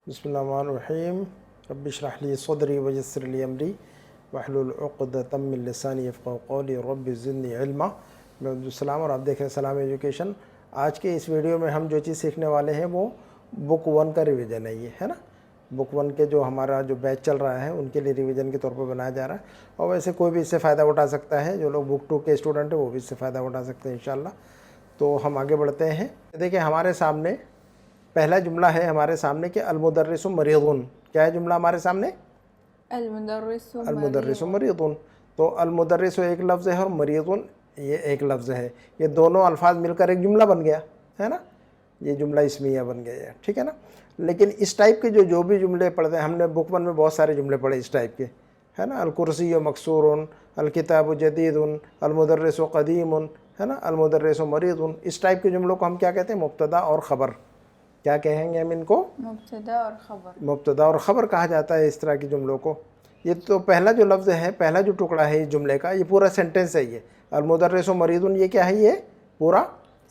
बिस्मिल्लाहिर्रहमानिर्रहीम रब्बि इश्रह ली सदरी वयस्सिर ली अमरी वहलुल उक़दतम मिन लिसानी यफ़क़हू क़ौली रब्बि ज़िदनी इल्मा। मैं अब्दुल और आप देख रहे हैं सलाम एजुकेशन। आज के इस वीडियो में हम जो चीज़ सीखने वाले हैं वो बुक 1 का रिवीजन है। ये है ना, बुक 1 के जो हमारा जो बैच चल रहा है उनके लिए रिवीजन के तौर पर बनाया जा रहा है। और वैसे कोई भी इससे फ़ायदा उठा सकता है, जो लोग बुक 2 के स्टूडेंट हैं वो भी इससे फ़ायदा उठा सकते हैं इंशाल्लाह। तो हम आगे बढ़ते हैं। देखिए हमारे सामने पहला जुमला है हमारे सामने कि अलमुदर्रिसु मरीदुन। क्या है जुमला हमारे सामने? अलमुदर्रिसु मरीदुन। तो अलमुदर्रिसु एक लफ्ज़ है और मरीदुन ये एक लफ्ज़ है। ये दोनों अल्फाज मिलकर एक जुमला बन गया है ना, ये जुमला इस्मिया बन गया है, ठीक है ना। लेकिन इस टाइप के जो भी जुमले पढ़ते हैं, हमने बुक 1 में बहुत सारे जुमले पढ़े इस टाइप के, है ना। अलकुर्सी मकसूरुन, अलकिताबु जदीदुन, अलमुदर्रिसु क़दीमुन, है ना, अलमुदर्रिसु मरीदुन। इस टाइप के जुमलों को हम क्या कहते हैं? मुब्तदा और ख़बर। क्या कहेंगे हम इनको? मुब्तदा और ख़बर। मुब्तदा और ख़बर कहा जाता है इस तरह के जुमलों को। ये तो पहला जो लफ्ज़ है, पहला जो टुकड़ा है इस जुमले का, ये पूरा सेंटेंस है। ये अलमुदर्रिसु मरीदुन ये क्या है? ये पूरा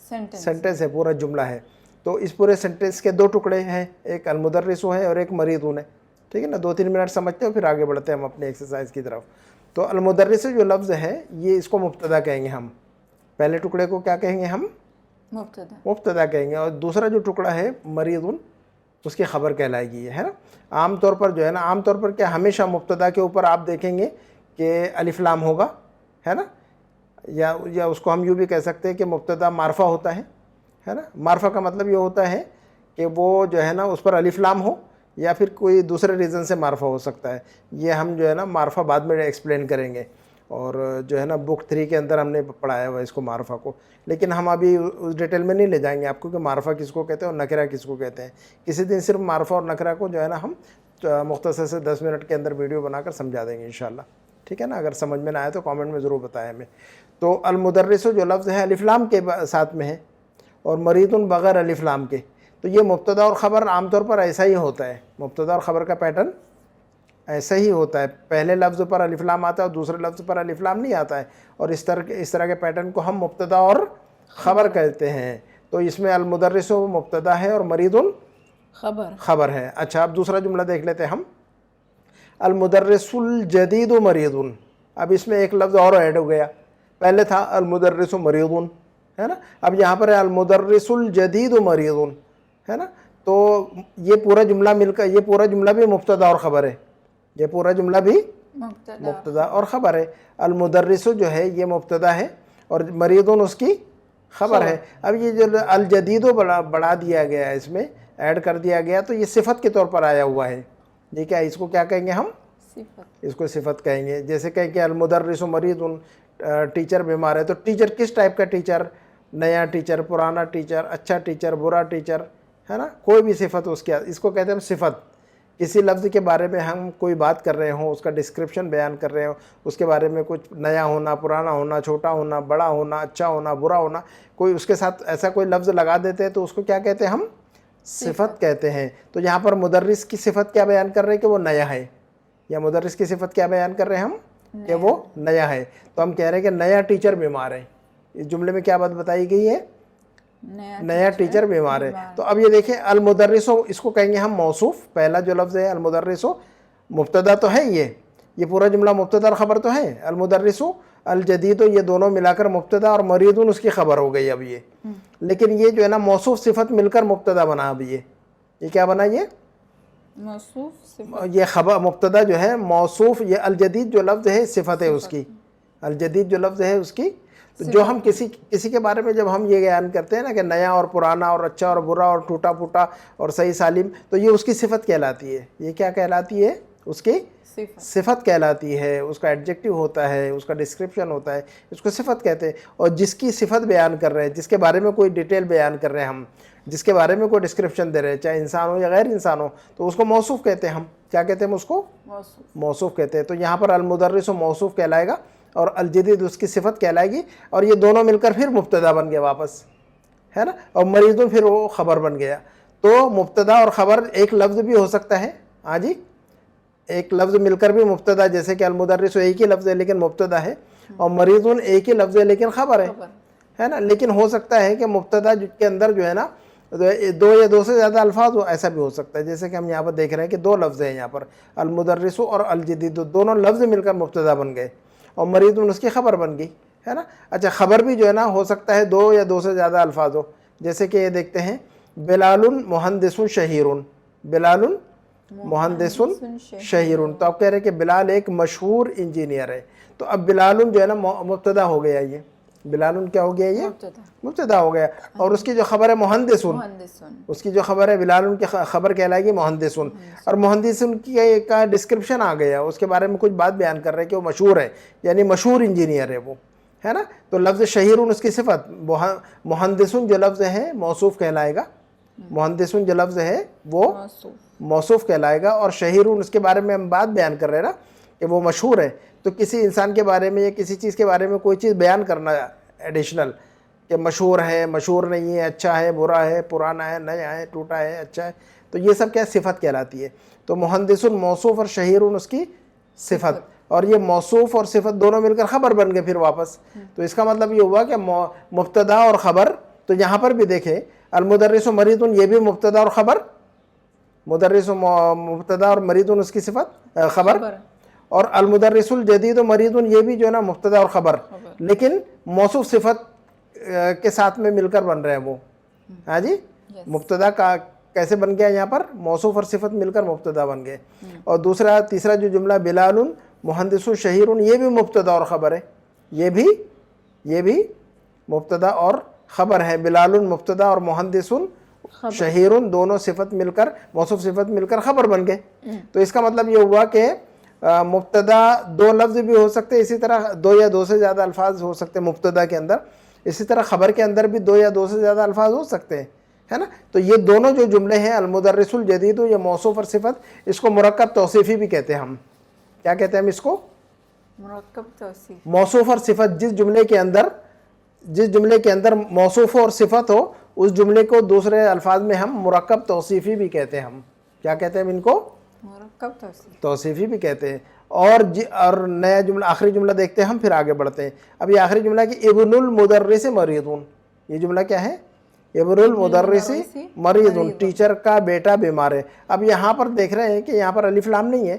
सेंटेंस है, पूरा जुमला है। तो इस पूरे सेंटेंस के दो टुकड़े हैं, एक अलमुदर्रिसु है और एक मरीदुन है, ठीक है ना। 2-3 मिनट समझते हो फिर आगे बढ़ते हैं हम अपने एक्सरसाइज की तरफ। तो अलमुदर्रिसु जो लफ्ज़ है ये इसको मुब्तदा कहेंगे हम। पहले टुकड़े को क्या कहेंगे हम? मुब्तदा कहेंगे। और दूसरा जो टुकड़ा है मरीदुन उसकी ख़बर कहलाएगी, है ना। आम तौर पर जो है ना, आम तौर पर क्या हमेशा मुब्तदा के ऊपर आप देखेंगे कि अलिफ लाम होगा, है ना। या उसको हम यूँ भी कह सकते हैं कि मुब्तदा मारफा होता है ना। मारफा का मतलब ये होता है कि वो जो है ना उस पर अलिफ लाम हो या फिर कोई दूसरे रीज़न से मारफा हो सकता है। ये हम जो है ना मारफा बाद में एक्सप्लेन करेंगे। और जो है ना बुक 3 के अंदर हमने पढ़ाया हुआ इसको मारफा को, लेकिन हम अभी उस डिटेल में नहीं ले जाएंगे आपको कि मारफा किसको कहते हैं और नकरा किसको कहते हैं। किसी दिन सिर्फ मारफा और नकरा को जो है ना हम मुख्तसर से 10 मिनट के अंदर वीडियो बनाकर समझा देंगे इंशाल्लाह, ठीक है ना। अगर समझ में ना आए तो कमेंट में ज़रूर बताएं हमें। तो अलमुदर्रिसु जो लफ्ज़ है अलिफ लाम के साथ में है और मरीदुन बग़ैर अलिफ लाम के। तो ये मुब्तदा और ख़बर आमतौर पर ऐसा ही होता है। मुब्तदा और ख़बर का पैटर्न ऐसा ही होता है, पहले लफ्ज़ पर अलिफ लाम आता है और दूसरे लफ्ज़ पर अलिफ लाम नहीं आता है। और इस तरह के पैटर्न को हम मुब्तदा और ख़बर कहते हैं। तो इसमें अलमुदर्रिसु मुब्तदा है और मरीदुन ख़बर है। अच्छा, अब दूसरा जुमला देख लेते हैं हम। अलमुदर्रिसुल जदीदु मरीदुन। अब इसमें एक लफ्ज़ और ऐड हो गया, पहले था अलमुदर्रिसु मरीदुन, है ना। अब यहाँ पर है अलमुदर्रिसुल जदीदु मरीदुन, है ना। तो ये पूरा जुमला मिलकर, ये पूरा जुमला भी मुब्तदा और ख़बर है। ये पूरा जुमला भी मुब्तदा और ख़बर है। अलमुदर्रिसु जो है ये मुब्तदा है और मरीदुन उसकी ख़बर है। अब ये जो अल जदीदो बढ़ा दिया गया है, इसमें ऐड कर दिया गया, तो ये सिफत के तौर पर आया हुआ है। ये क्या, इसको क्या कहेंगे हम? इसको सिफत कहेंगे। जैसे कहें कि अलमुदर्रिसु मरीदुन, टीचर बीमार है। तो टीचर किस टाइप का टीचर? नया टीचर, पुराना टीचर, अच्छा टीचर, बुरा टीचर, है ना। कोई भी सिफत उसके, इसको कहते हैं हम सिफत। किसी लफ्ज़ के बारे में हम कोई बात कर रहे हों, उसका डिस्क्रिप्शन बयान कर रहे हो, उसके बारे में कुछ नया होना, पुराना होना, छोटा होना, बड़ा होना, अच्छा होना, बुरा होना, कोई उसके साथ ऐसा कोई लफ्ज़ लगा देते हैं तो उसको क्या कहते हैं हम? सिफत कहते हैं। तो यहाँ पर मुदर्रिस की सिफत क्या बयान कर रहे हैं कि वो नया है, या मुदर्रिस की सिफत क्या बयान कर रहे हैं हम? कि वो नया है। तो हम कह रहे हैं कि नया टीचर बीमार है। इस जुमले में क्या बात बताई गई है? नया टीचर बीमार है। तो अब ये देखें अलमुदर्रिसु, इसको कहेंगे हम मौसूफ। पहला जो लफ्ज़ है अलमुदर्रिसु मुब्तदा तो है, ये पूरा जुमला मुब्तदा और ख़बर तो है। अलमुदर्रिसु अल जदीदो ये दोनों मिलाकर मुब्तदा और मरीदुन उसकी ख़बर हो गई अब ये। लेकिन ये जो है ना मौसूफ सिफत मिलकर मुब्तदा बना। अब ये क्या बना? ये मौसूफ सिफत, ये ख़बर मुब्तदा जो है मौसूफ, ये अल जदीद जो लफ्ज़ है सिफत है उसकी। अल जदीद जो लफ्ज़ है उसकी। तो जो हम किसी के बारे में जब हम ये बयान करते हैं ना कि नया और पुराना और अच्छा और बुरा और टूटा फूटा और सही सालिम, तो ये उसकी सिफत कहलाती है। ये क्या कहलाती है? उसकी सिफत कहलाती है। उसका एडजेक्टिव होता है, उसका डिस्क्रिप्शन होता है, इसको सिफत कहते हैं। और जिसकी सिफत बयान कर रहे हैं, जिसके बारे में कोई डिटेल बयान कर रहे हैं हम, जिसके बारे में कोई डिस्क्रिप्शन दे रहे हैं, चाहे इंसान हो या गैर इंसान हो, तो उसको मौसूफ कहते हैं हम। क्या कहते हैं? उसको मौसूफ कहते हैं। तो यहाँ पर अलमुदर्रिसु मौसूफ कहलाएगा और अल जदीद उसकी सिफत कहलाएगी। और ये दोनों मिलकर फिर मुब्तदा बन गया वापस, है ना। और मरीदुन फिर वो ख़बर बन गया। तो मुब्तदा और ख़बर एक लफ्ज़ भी हो सकता है। हाँ जी, एक लफ्ज़ मिलकर भी मुब्तदा, जैसे कि अलमुदर्रिसु एक ही लफ्ज़ है लेकिन मुब्तदा है, और मरीदुन एक ही लफ्ज़ है लेकिन ख़बर है ना। लेकिन हो सकता है कि मुब्तदा के अंदर जो है ना دو یا دو سے زیادہ الفاظ ہو ایسا بھی ہو سکتا ہے. جیسے کہ ہم یہاں پر دیکھ رہے ہیں کہ دو لفظ ہیں یہاں پر, المدرس اور الجدید, دونوں لفظ مل کر مبتدا بن گئے اور مرید اس کی خبر بن گئی ہے نا. اچھا خبر بھی جو ہے نا ہو سکتا ہے دو یا دو سے زیادہ الفاظ ہو. جیسے کہ یہ دیکھتے ہیں بلال مہندس شہیر, بلال مہندس شہیر, تو آپ کہہ رہے ہیں کہ بلال ایک مشہور انجینئر ہے. تو اب بلال جو ہے نا مبتدا ہو گیا, یہ بلال کیا ہو گیا, یہ مبتدا ہو گیا. اور اس کی جو خبر ہے مہندس, اس کی جو خبر ہے بلال کی خبر کہلائے گی مہندس. اور مہندس کی کا ڈسکرپشن آ گیا, اس کے بارے میں کچھ بات بیان کر رہے ہیں کہ وہ مشہور ہے, یعنی مشہور انجینئر ہے وہ, ہے نا. تو لفظ شہیر اس کی صفت, مہندس جو لفظ ہے موصوف کہلائے گا, مہندس جو لفظ ہے وہ موصوف کہلائے گا. اور شہیر اس کے بارے میں ہم بات بیان کر رہے ہیں نا کہ وہ مشہور ہے. تو کسی انسان کے بارے میں یا کسی چیز کے بارے میں کوئی چیز بیان کرنا ایڈیشنل کہ مشہور ہے, مشہور نہیں ہے, اچھا ہے, برا ہے, پرانا ہے, نیا ہے, ٹوٹا ہے, اچھا ہے, تو یہ سب کیا صفت کہلاتی ہے. تو مہندس موصوف اور شہیر اس کی صفت, اور یہ موصوف اور صفت دونوں مل کر خبر بن گئے پھر واپس. تو اس کا مطلب یہ ہوا کہ مبتدا اور خبر, تو یہاں پر بھی دیکھیں المدرس مرید یہ بھی مبتدا اور خبر, مدرس مبتدا اور مرید اس کی صفت خبر, اور المدرس الجدید مرید یہ بھی جو ہے نا مبتدا اور خبر, لیکن موصوف صفت کے ساتھ میں مل کر بن رہے ہیں وہ. ہاں جی, مبتدا کا کیسے بن گیا یہاں پر, موصوف اور صفت مل کر مبتدا بن گئے. اور تیسرا جو جملہ بلال مہندس شہیر یہ بھی مبتدا اور خبر ہے, یہ بھی مبتدا اور خبر ہے. بلال مبتدا اور مہندس شہیر دونوں صفت مل کر, موصوف صفت مل کر خبر بن گئے. تو اس کا مطلب یہ ہوا کہ مبتدا دو لفظ بھی ہو سکتے, اسی طرح دو یا دو سے زیادہ الفاظ ہو سکتے ہیں مبتدا کے اندر, اسی طرح خبر کے اندر بھی دو یا دو سے زیادہ الفاظ ہو سکتے ہیں, ہے نا. تو یہ دونوں جو جملے ہیں المدرس الجدید یہ موصوف اور صفت, اس کو مرکب توصیفی بھی کہتے ہیں ہم. کیا کہتے ہیں ہم اس کو, مرکب توصیف. موصوف اور صفت, جس جملے کے اندر موصوف اور صفت ہو اس جملے کو دوسرے الفاظ میں ہم مرکب توصیفی بھی کہتے ہیں. ہم کیا کہتے ہیں ان کو, مرکب توصیفی بھی کہتے ہیں. اور نیا جملہ, آخری جملہ دیکھتے ہیں ہم, پھر آگے بڑھتے ہیں. اب یہ آخری جملہ کہ ابن المدرس مریضون, یہ جملہ کیا ہے, ابن المدرس مریضون, ٹیچر کا بیٹا بیمار ہے. اب یہاں پر دیکھ رہے ہیں کہ یہاں پر الف لام نہیں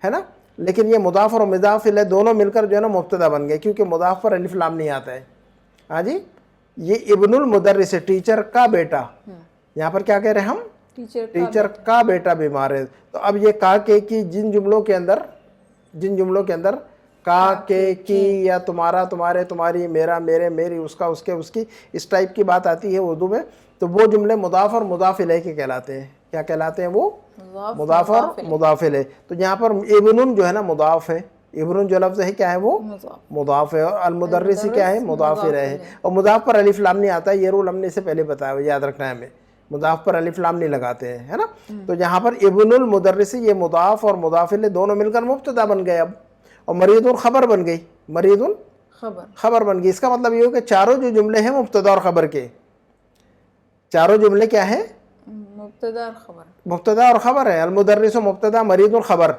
ہے نا, لیکن یہ مضاف اور مضاف الیہ دونوں مل کر جو ہے نا مبتدا بن گئے, کیونکہ مضاف پر الف لام نہیں آتا ہے. ہاں جی, یہ ابن المدرس ٹیچر کا بیٹا, یہاں پر کیا کہہ رہے ہیں ہم, ٹیچر کا بیٹا بیمار ہے. تو اب یہ کا کے کی جن جملوں کے اندر کا کے کی یا تمہارا تمہارے تمہاری میرا میرے میری اس کا اس کے اس کی اس ٹائپ کی بات آتی ہے اردو میں, تو وہ جملے مضاف اور مضاف الیہ کے کہلاتے ہیں. کیا کہلاتے ہیں وہ, مضاف اور مضاف الیہ. تو یہاں پر ابن جو ہے نا مضاف ہے, ابن جو لفظ ہے کیا ہے وہ مضاف ہے, اور المدرس کیا ہے مضاف الیہ ہے. اور مضاف پر الف لام نہیں آتا, یہ رول ہم نے اس سے پہلے بتایا, یاد رکھنا ہے ہمیں, مضاف پر الف لام نہیں لگاتے ہیں, ہے نا. تو یہاں پر ابن المدرس یہ مضاف اور مضاف الیہ دونوں مل کر مبتدا بن گئے اب, اور مرید خبر بن گئی, مرید خبر بن گئی. اس کا مطلب یہ ہو کہ چاروں جو جملے ہیں مبتدا اور خبر کے, چاروں جملے کیا ہیں, مبتدا اور خبر ہے. المدرس مبتدا مرید خبر.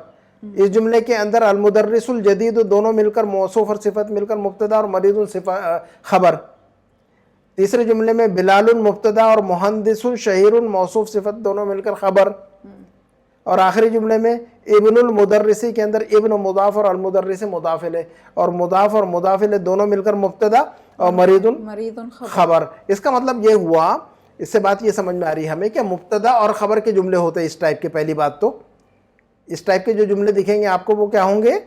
اس جملے کے اندر المدرس الجدید دونوں مل کر موصوف اور صفت مل کر مبتدا اور مرید خبر. تیسرے جملے میں بلال مبتدا اور مہندس شہیر موصوف صفت دونوں مل کر خبر. اور آخری جملے میں ابن المدرسی کے اندر ابن مضاف اور المدرس مضاف الیہ, اور مضاف اور مضاف الیہ دونوں مل کر مبتدا اور مرید خبر. اس کا مطلب یہ ہوا, اس سے بات یہ سمجھ میں آ رہی ہے ہمیں کہ مبتدا اور خبر کے جملے ہوتے ہیں اس ٹائپ کے. پہلی بات تو اس ٹائپ کے جو جملے دکھیں گے آپ کو وہ کیا ہوں گے,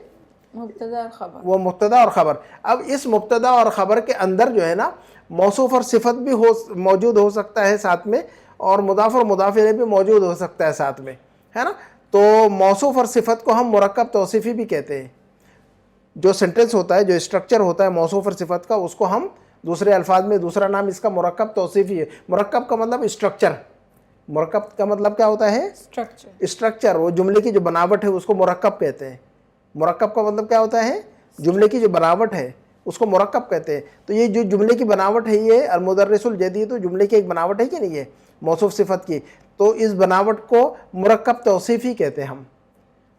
مبتدا اور خبر, وہ مبتدا اور خبر. اب اس مبتدا اور خبر کے اندر جو ہے نا موصوف اور صفت بھی موجود ہو سکتا ہے ساتھ میں, اور مضاف اور مضاف الیہ بھی موجود ہو سکتا ہے ساتھ میں, ہے نا. تو موصوف اور صفت کو ہم مرکب توصیفی بھی کہتے ہیں. جو سینٹنس ہوتا ہے, جو اسٹرکچر ہوتا ہے موصوف اور صفت کا, اس کو ہم دوسرے الفاظ میں دوسرا نام اس کا مرکب توصیفی ہے. مرکب کا مطلب اسٹرکچر, مرکب کا مطلب کیا ہوتا ہے, اسٹرکچر. وہ جملے کی جو بناوٹ ہے اس کو مرکب کہتے ہیں. مرکب کا مطلب کیا ہوتا ہے, جملے کی جو بناوٹ ہے اس کو مرکب کہتے ہیں. تو یہ جو جملے کی بناوٹ ہے, یہ المدرس الجدید جملے کی ایک بناوٹ ہے کہ نہیں ہے, موصوف صفت کی. تو اس بناوٹ کو مرکب توصیفی کہتے ہیں ہم.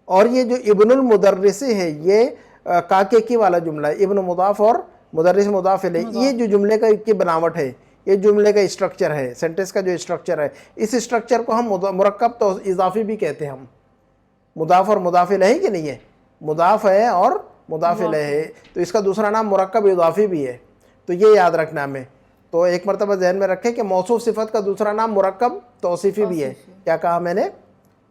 اور یہ جو ابن المدرس ہے, یہ کاکے کی والا جملہ ہے, ابن مضاف اور مدرس مضاف الیہ, یہ جو جملے کی بناوٹ ہے یہ جملے کا اسٹرکچر ہے, سینٹنس کا جو اسٹرکچر ہے. اس اسٹرکچر کو ہم مرکب تو اضافی بھی کہتے ہیں. ہم مضاف اور مضاف الیہ کہ نہیں ہے, مضاف ہے اور مضاف الیہ ہے, تو اس کا دوسرا نام مرکب اضافی بھی ہے. تو یہ یاد رکھنا ہمیں. تو ایک مرتبہ ذہن میں رکھیں کہ موصوف صفت کا دوسرا نام مرکب توصیفی بھی ہے. کیا کہا میں نے؟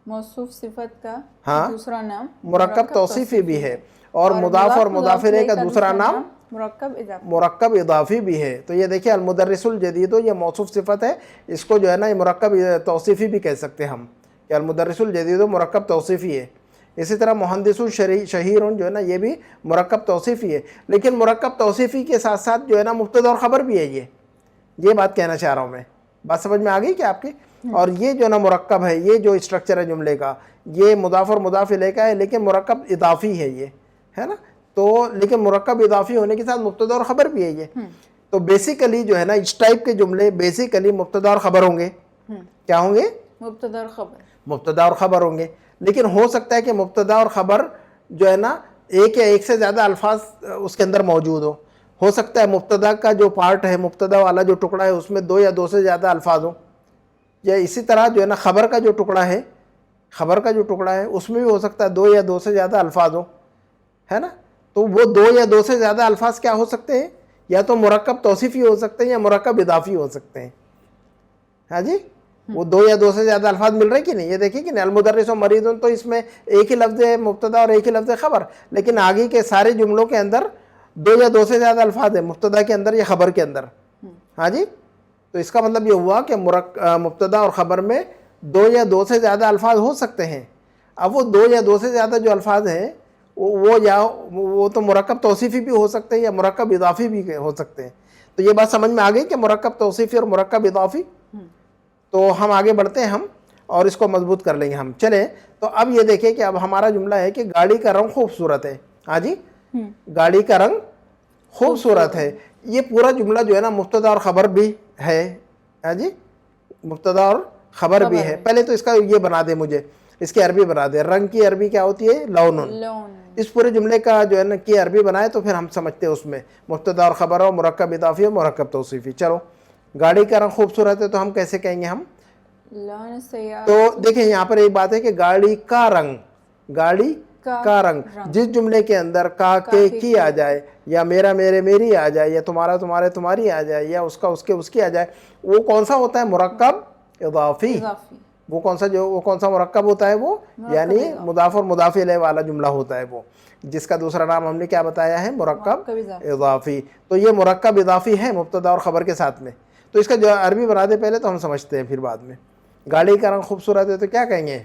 موصوف صفت کا ہاں دوسرا نام مرکب توصیفی بھی ہے, اور مضاف اور مضاف الیہ کا دوسرا نام مرکب اضافی. مرکب اضافی بھی ہے. تو یہ دیکھیں المدرس الجدید یہ موصوف صفت ہے, اس کو جو ہے نا یہ مرکب توصیفی بھی کہہ سکتے ہیں ہم, کہ المدرس الجدید مرکب توصیفی ہے. اسی طرح مہندس الشہیر جو ہے نا یہ بھی مرکب توصیفی ہے. لیکن مرکب توصیفی کے ساتھ ساتھ جو ہے نا مبتدا اور خبر بھی ہے. یہ بات کہنا چاہ رہا ہوں میں. بات سمجھ میں آ گئی کیا آپ کی؟ اور یہ جو ہے نا مرکب ہے, یہ جو اسٹرکچر ہے جملے کا, یہ مضاف اور مضاف الیہ کا ہے, لیکن مرکب اضافی ہے یہ, ہے نا. تو لیکن مرکب اضافی ہونے کے ساتھ مبتدا اور خبر بھی ہے یہ. تو بیسیکلی جو ہے نا اس ٹائپ کے جملے بیسیکلی مبتدا اور خبر ہوں گے. کیا ہوں گے؟ مبتدا اور خبر. مبتدا اور خبر ہوں گے. لیکن ہو سکتا ہے کہ مبتدا اور خبر جو ہے نا ایک یا ایک سے زیادہ الفاظ اس کے اندر موجود ہو سکتا ہے مبتدا کا جو پارٹ ہے, مبتدا والا جو ٹکڑا ہے, اس میں 2 یا 2 سے زیادہ الفاظ ہوں. یا اسی طرح جو ہے نا خبر کا جو ٹکڑا ہے, خبر کا جو ٹکڑا ہے اس میں بھی ہو سکتا ہے 2 یا 2 سے زیادہ الفاظ ہوں, ہے نا. تو وہ 2 یا 2 سے زیادہ الفاظ کیا ہو سکتے ہیں؟ یا تو مرکب توصیفی ہو سکتے ہیں یا مرکب اضافی ہو سکتے ہیں. ہاں جی, وہ 2 یا 2 سے زیادہ الفاظ مل رہے ہیں کہ نہیں؟ یہ دیکھیں کہ نہیں, المدرس و مریض تو اس میں ایک ہی لفظ ہے مبتدا اور ایک ہی لفظ ہے خبر, لیکن آگے کے سارے جملوں کے اندر 2 یا 2 سے زیادہ الفاظ ہیں, مبتدا کے اندر یا خبر کے اندر. ہاں جی, تو اس کا مطلب یہ ہوا کہ مبتدا اور خبر میں 2 یا 2 سے زیادہ الفاظ ہو سکتے ہیں. اب وہ 2 یا 2 سے زیادہ جو الفاظ ہیں وہ تو مرکب توصیفی بھی ہو سکتے ہیں یا مرکب اضافی بھی ہو سکتے ہیں. تو یہ بات سمجھ میں آ گئی کہ مرکب توصیفی اور مرکب اضافی. تو ہم آگے بڑھتے ہیں ہم اور اس کو مضبوط کر لیں گے ہم. چلیں تو اب یہ دیکھیں کہ اب ہمارا جملہ ہے کہ گاڑی کا رنگ خوبصورت ہے. ہاں جی, گاڑی کا رنگ خوبصورت ہے. یہ پورا جملہ جو ہے نا مبتدا اور خبر بھی ہے. ہاں جی, مبتدا اور خبر بھی ہے. پہلے تو اس کا یہ بنا دے, مجھے اس کی عربی بنا دے. رنگ کی عربی کیا ہوتی ہے؟ لون. اس پورے جملے کا جو ہے نا کی عربی بنائے تو پھر ہم سمجھتے ہیں اس میں مبتدا اور خبر اور مرکب اضافی اور مرکب توصیفی. چلو, گاڑی کا رنگ خوبصورت ہے تو ہم کیسے کہیں گے ہم؟ تو دیکھیں یہاں پر ایک بات ہے کہ گاڑی کا رنگ, گاڑی کا رنگ, جس جملے کے اندر کا کے کی آ جائے, یا میرا میرے میری آ جائے, یا تمہارا تمہارے تمہاری آ جائے, یا اس کا اس کے اس کی آ جائے, وہ کون سا ہوتا ہے؟ مرکب اضافی. وہ کون سا مرکب ہوتا ہے؟ وہ یعنی مضاف اور مضاف الیہ والا جملہ ہوتا ہے وہ, جس کا دوسرا نام ہم نے کیا بتایا ہے؟ مرکب اضافی. تو یہ مرکب اضافی ہے مبتدا اور خبر کے ساتھ میں. تو اس کا جو عربی بنا دے پہلے تو ہم سمجھتے ہیں پھر بعد میں. گاڑی کا رنگ خوبصورت ہے تو کیا کہیں گے؟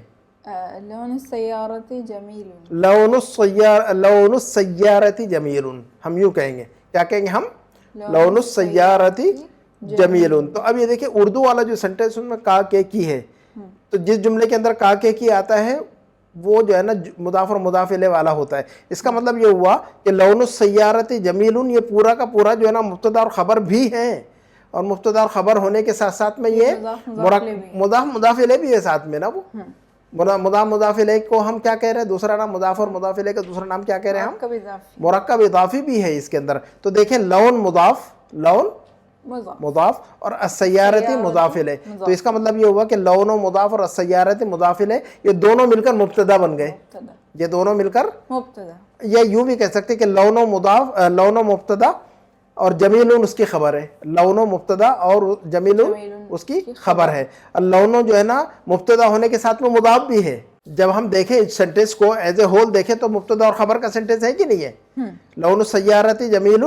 لون السیارۃ جمیل. لون السیارۃ جمیل. ہم یوں کہیں گے. کیا کہیں گے ہم؟ لون السیارۃ جمیل. تو اب یہ دیکھیں اردو والا جو سینٹینس ان میں کا کے کی ہے, تو جس جملے کے اندر کا کے کی آتا ہے وہ جو ہے نا مضاف اور مضاف الیہ والا ہوتا ہے. اس کا مطلب یہ ہوا کہ لون السیارۃ جمیل یہ پورا کا پورا جو ہے نا مبتدا اور خبر بھی ہے, اور مبتدا اور خبر ہونے کے ساتھ ساتھ میں یہ مضاف مضاف الیہ بھی ہے ساتھ میں نا. وہ مضاف مضاف الیہ کو ہم کیا کہہ رہے ہیں؟ دوسرا نام مضاف اور مضاف الیہ کا دوسرا نام کیا کہہ رہے ہیں ہم؟ مرکب اضافی بھی ہے اس کے اندر. تو دیکھیں لون مضاف, لون مضاف اور السیارۃ مضاف الیہ. تو اس کا مطلب یہ ہوا کہ لون و مضاف اور السیارۃ مضاف الیہ یہ دونوں مل کر مبتدا بن گئے. یہ دونوں مل کر مبتدا, یا یوں بھی کہہ سکتے کہ لون و مضاف, لون و مبتدا اور جمیل اس کی خبر ہے. لون و مبتدا اور جمیل اس کی خبر ہے. لون جو ہے نا مبتدا ہونے کے ساتھ میں مضاف بھی ہے. جب ہم دیکھیں سینٹینس کو ایز اے ہول دیکھیں تو مبتدا اور خبر کا سینٹینس ہے کہ نہیں ہے؟ لون السیارۃ جمیل,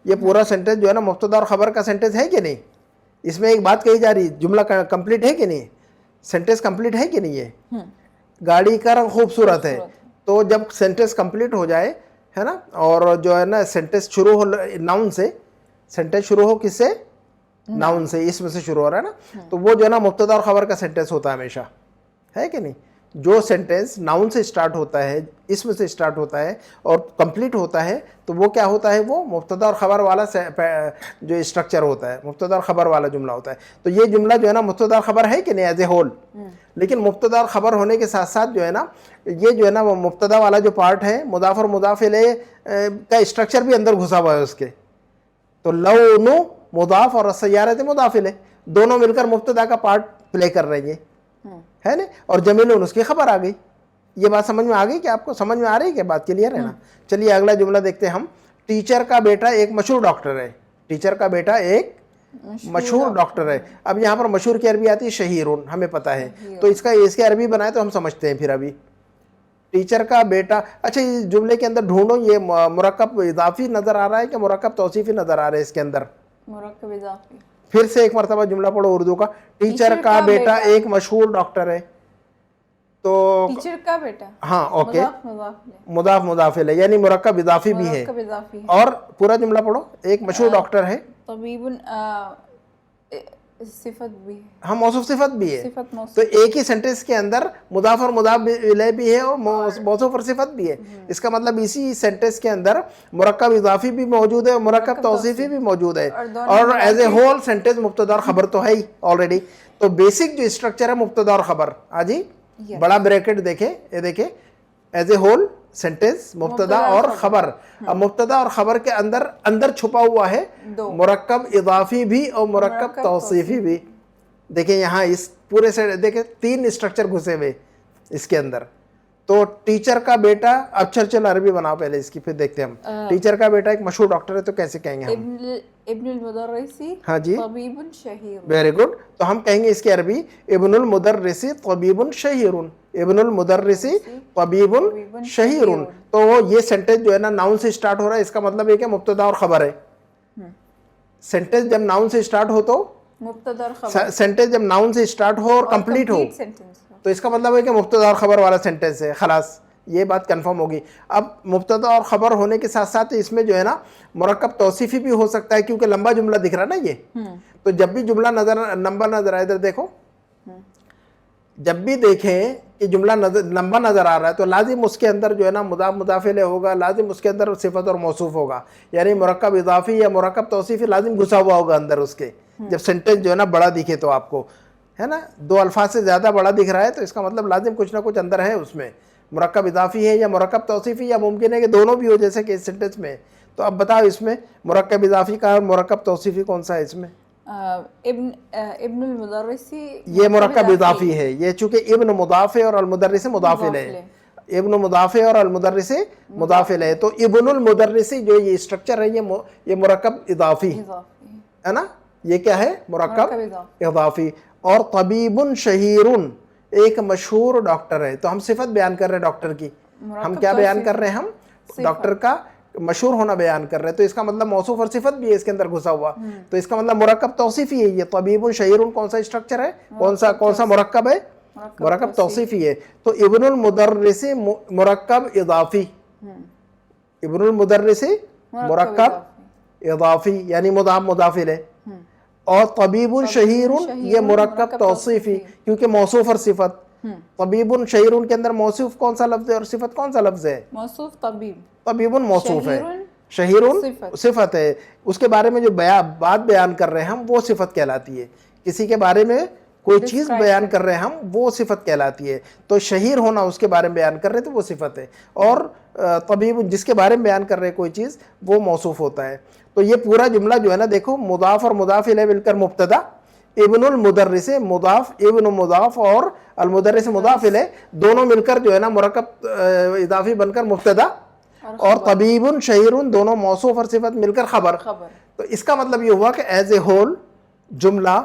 یہ پورا سینٹینس جو ہے نا مبتدا اور خبر کا سینٹینس ہے کہ نہیں؟ اس میں ایک بات کہی جا رہی, جملہ کمپلیٹ ہے کہ نہیں؟ سینٹینس کمپلیٹ ہے کہ نہیں ہے؟ گاڑی کا رنگ خوبصورت ہے. تو جب سینٹینس کمپلیٹ ہو جائے, ہے نا, اور جو ہے نا سینٹینس شروع ہو ناؤن سے, سینٹینس شروع ہو کس سے؟ ناؤن سے, اسم سے شروع ہو رہا ہے نا, تو وہ جو ہے نا مبتدا اور خبر کا سینٹینس ہوتا ہے ہمیشہ, ہے کہ نہیں؟ جو سینٹینس ناؤن سے اسٹارٹ ہوتا ہے, اسم سے اسٹارٹ ہوتا ہے اور کمپلیٹ ہوتا ہے, تو وہ کیا ہوتا ہے؟ وہ مبتدا اور خبر والا جو اسٹرکچر ہوتا ہے, مبتدا اور خبر والا جملہ ہوتا ہے. تو یہ جملہ جو ہے نا مبتدا اور خبر ہے کہ نہیں ایز اے ہول؟ لیکن مبتدا اور خبر ہونے کے ساتھ ساتھ جو ہے نا یہ جو ہے نا وہ مبتدا والا جو پارٹ ہے مضاف اور مضاف الیہ کا اسٹرکچر بھی اندر گھسا ہوا ہے اس کے. تو لون मुदाफ और सय्यारत मुदाफ इलैह दोनों मिलकर मुब्तदा का पार्ट प्ले कर रही है ना, और जमीलुन उसकी खबर आ गई। ये बात समझ में आ गई कि आपको समझ में आ रही है क्या बात, क्लियर है ना? चलिए अगला जुमला देखते हैं हम। टीचर का बेटा एक मशहूर डॉक्टर है। टीचर का बेटा एक मशहूर डॉक्टर है। अब यहाँ पर मशहूर की अरबी आती है शहीरुन, हमें पता है, तो इसके अरबी बनाए तो हम समझते हैं फिर अभी। टीचर का बेटा, अच्छा इस जुमले के अंदर ढूंढो ये मुरक्कब इजाफी नजर आ रहा है कि मुरक्कब तौसीफी नजर आ रहा है इसके अंदर? मुरक्कब इजाफी। फिर से एक मरतबा जुमला पढ़ो उर्दू का। टीचर का बेटा एक मशहूर डॉक्टर है। तो टीचर का बेटा, हाँ ओके, मुदाफ मुदाफ इलैह यानी मुरक्कब इजाफी भी है। इजाफी है। और पूरा जुमला पढ़ो। एक मशहूर डॉक्टर है, तबीबुन सिफत भी है। हाँ मौसूफ सिफत भी है। सिफत मौसूफ। तो एक ही सेंटेंस के अंदर मुदाफ और मुदाफ इलैह भी है और मौसूफ और सिफत भी है। इसका मतलब इसी सेंटेंस के अंदर मुरक्कब इजाफी भी मौजूद है और मुरक्कब तौसीफी भी मौजूद है, और एज ए होल सेंटेंस मुब्तदा और खबर तो है ही ऑलरेडी। तो बेसिक जो स्ट्रक्चर है मुब्तदा और खबर, हाँ जी, बड़ा ब्रैकेट देखें, ये देखें, एज ए होल सेंटेंस मुब्तदा और खबर। अब मुब्तदा और खबर के अंदर अंदर छुपा हुआ है मुरक्कब इजाफी भी और मुरक्कब तौसीफी भी। देखें यहाँ इस पूरे से देखें 3 स्ट्रक्चर घुसे हुए इसके अंदर। तो टीचर का बेटा, अब चल अरबी बनाओ पहले इसकी, फिर देखते हैं हम। टीचर का बेटा एक मशहूर डॉक्टर है, तो कैसे कहेंगे हम? इब्नुल मुदर्रिसी हाँ जी, तबीबुन शहीर। Very good. तो हम कहेंगे इसकी अरबी इब्नुल मुदर्रिसी तबीबुन शहीरुन। इब्नुल मुदर्रिसी तबीबुन शहीरुन। तो ये सेंटेंस जो है ना नाउन से स्टार्ट हो रहा है, इसका मतलब है कि मुब्तदा और खबर है। सेंटेंस जब नाउन से स्टार्ट हो तो मुब्तदा और खबर, सेंटेंस जब नाउन से स्टार्ट हो और कंप्लीट हो तो इसका मतलब है कि मुब्तदा और खबर वाला सेंटेंस है। खलास, ये बात कंफर्म होगी। अब मुब्तदा और खबर होने के साथ साथ इसमें जो है ना मुरक्कब तौसीफी भी हो सकता है, क्योंकि लंबा जुमला दिख रहा है ना ये। तो जब भी जुमला लंबा नजर आए, इधर देखो, जब भी देखें कि जुमला लंबा नजर आ रहा है तो लाजिम उसके अंदर जो है ना मुदाफ मुदाफ इलैह होगा, लाजिम उसके अंदर सिफत और मौसूफ होगा, यानी मुरक्कब इजाफी या मुरक्कब तौसीफी लाजिम घुसा हुआ होगा अंदर उसके। जब सेंटेंस जो है ना बड़ा दिखे तो आपको, है ना, 2 अल्फाज से ज़्यादा बड़ा दिख रहा है तो इसका मतलब लाजिम कुछ ना कुछ अंदर है उसमें, मुरक्कब इजाफी है या मुरक्कब तौसीफी, या मुमकिन है कि दोनों भी हो, जैसे कि इस सेंटेंस में। तो अब बताओ इसमें मुरक्कब इजाफी का और मुरक्कब तौसीफी कौन सा है इसमें? इब्नुल मुदर्रिसी ये मुरक्कब इजाफी है, ये चूंकि इब्न मुदाफ है और अल मुदर्रिस मुदाफ इलैह है। इब्न मुदाफ है और अल मुदर्रिस मुदाफ इलैह है, तो इब्नुल मुदर्रिसी जो ये स्ट्रक्चर है ये मुरक्कब इजाफी है ना, ये क्या है? मुरक्कब इजाफी। और तबीबुन शहीरुन एक मशहूर डॉक्टर है। तो हम सिफत बयान कर रहे हैं डॉक्टर की, हम क्या बयान कर रहे हैं? हम डॉक्टर का मशहूर होना बयान कर रहे हैं। तो इसका मतलब मौसूफ और सिफत भी है इसके अंदर घुसा हुआ, तो इसका मतलब मुरक्कब तौसीफी है ये। तबीबुन शहीरुन कौन सा स्ट्रक्चर है, कौन सा मुरक्कब है? मुरक्कब तौसीफी है। तो इब्नुल मुदर्रिसी मुरक्कब इजाफी, इब्नुल मुदर्रिसी मुरक्कब इजाफी यानी मुदाफ मुदाफ इलैह, और तबीबुन शहीरुन ये मुरक्कब तौसीफी, क्योंकि मौसूफ और सिफत। तबीबुन शहीरुन के अंदर मौसूफ कौन सा लफ्ज है और सिफत कौन सा लफ्ज है? मौसूफ तबीब, तबीबुन मौसूफ है, शहीरुन सिफत है। उसके बारे में जो बात बयान कर रहे हैं हम वो सिफत कहलाती है। किसी के बारे में कोई चीज़ बयान कर रहे हैं हम वो सिफत कहलाती है। तो शहीर होना उसके बारे में बयान कर रहे तो वो सिफत है, और तबीब जिसके बारे में बयान कर रहे हैं कोई चीज़ वो मौसूफ होता है। तो ये पूरा जुमला जो है ना देखो, मुदाफ और मुदाफ इलैह मिलकर मुब्तदा, इब्नुल मुदर्रिस मुदाफ, इब्न मुदाफ और अल मुदर्रिस मुदाफ इलैह दोनों मिलकर जो है ना मुरक्कब इजाफी बनकर मुब्तदा, और तबीबुन शहीरुन दोनों मौसूफ और सिफत मिलकर खबर। तो इसका मतलब ये हुआ कि एज ए होल जुमला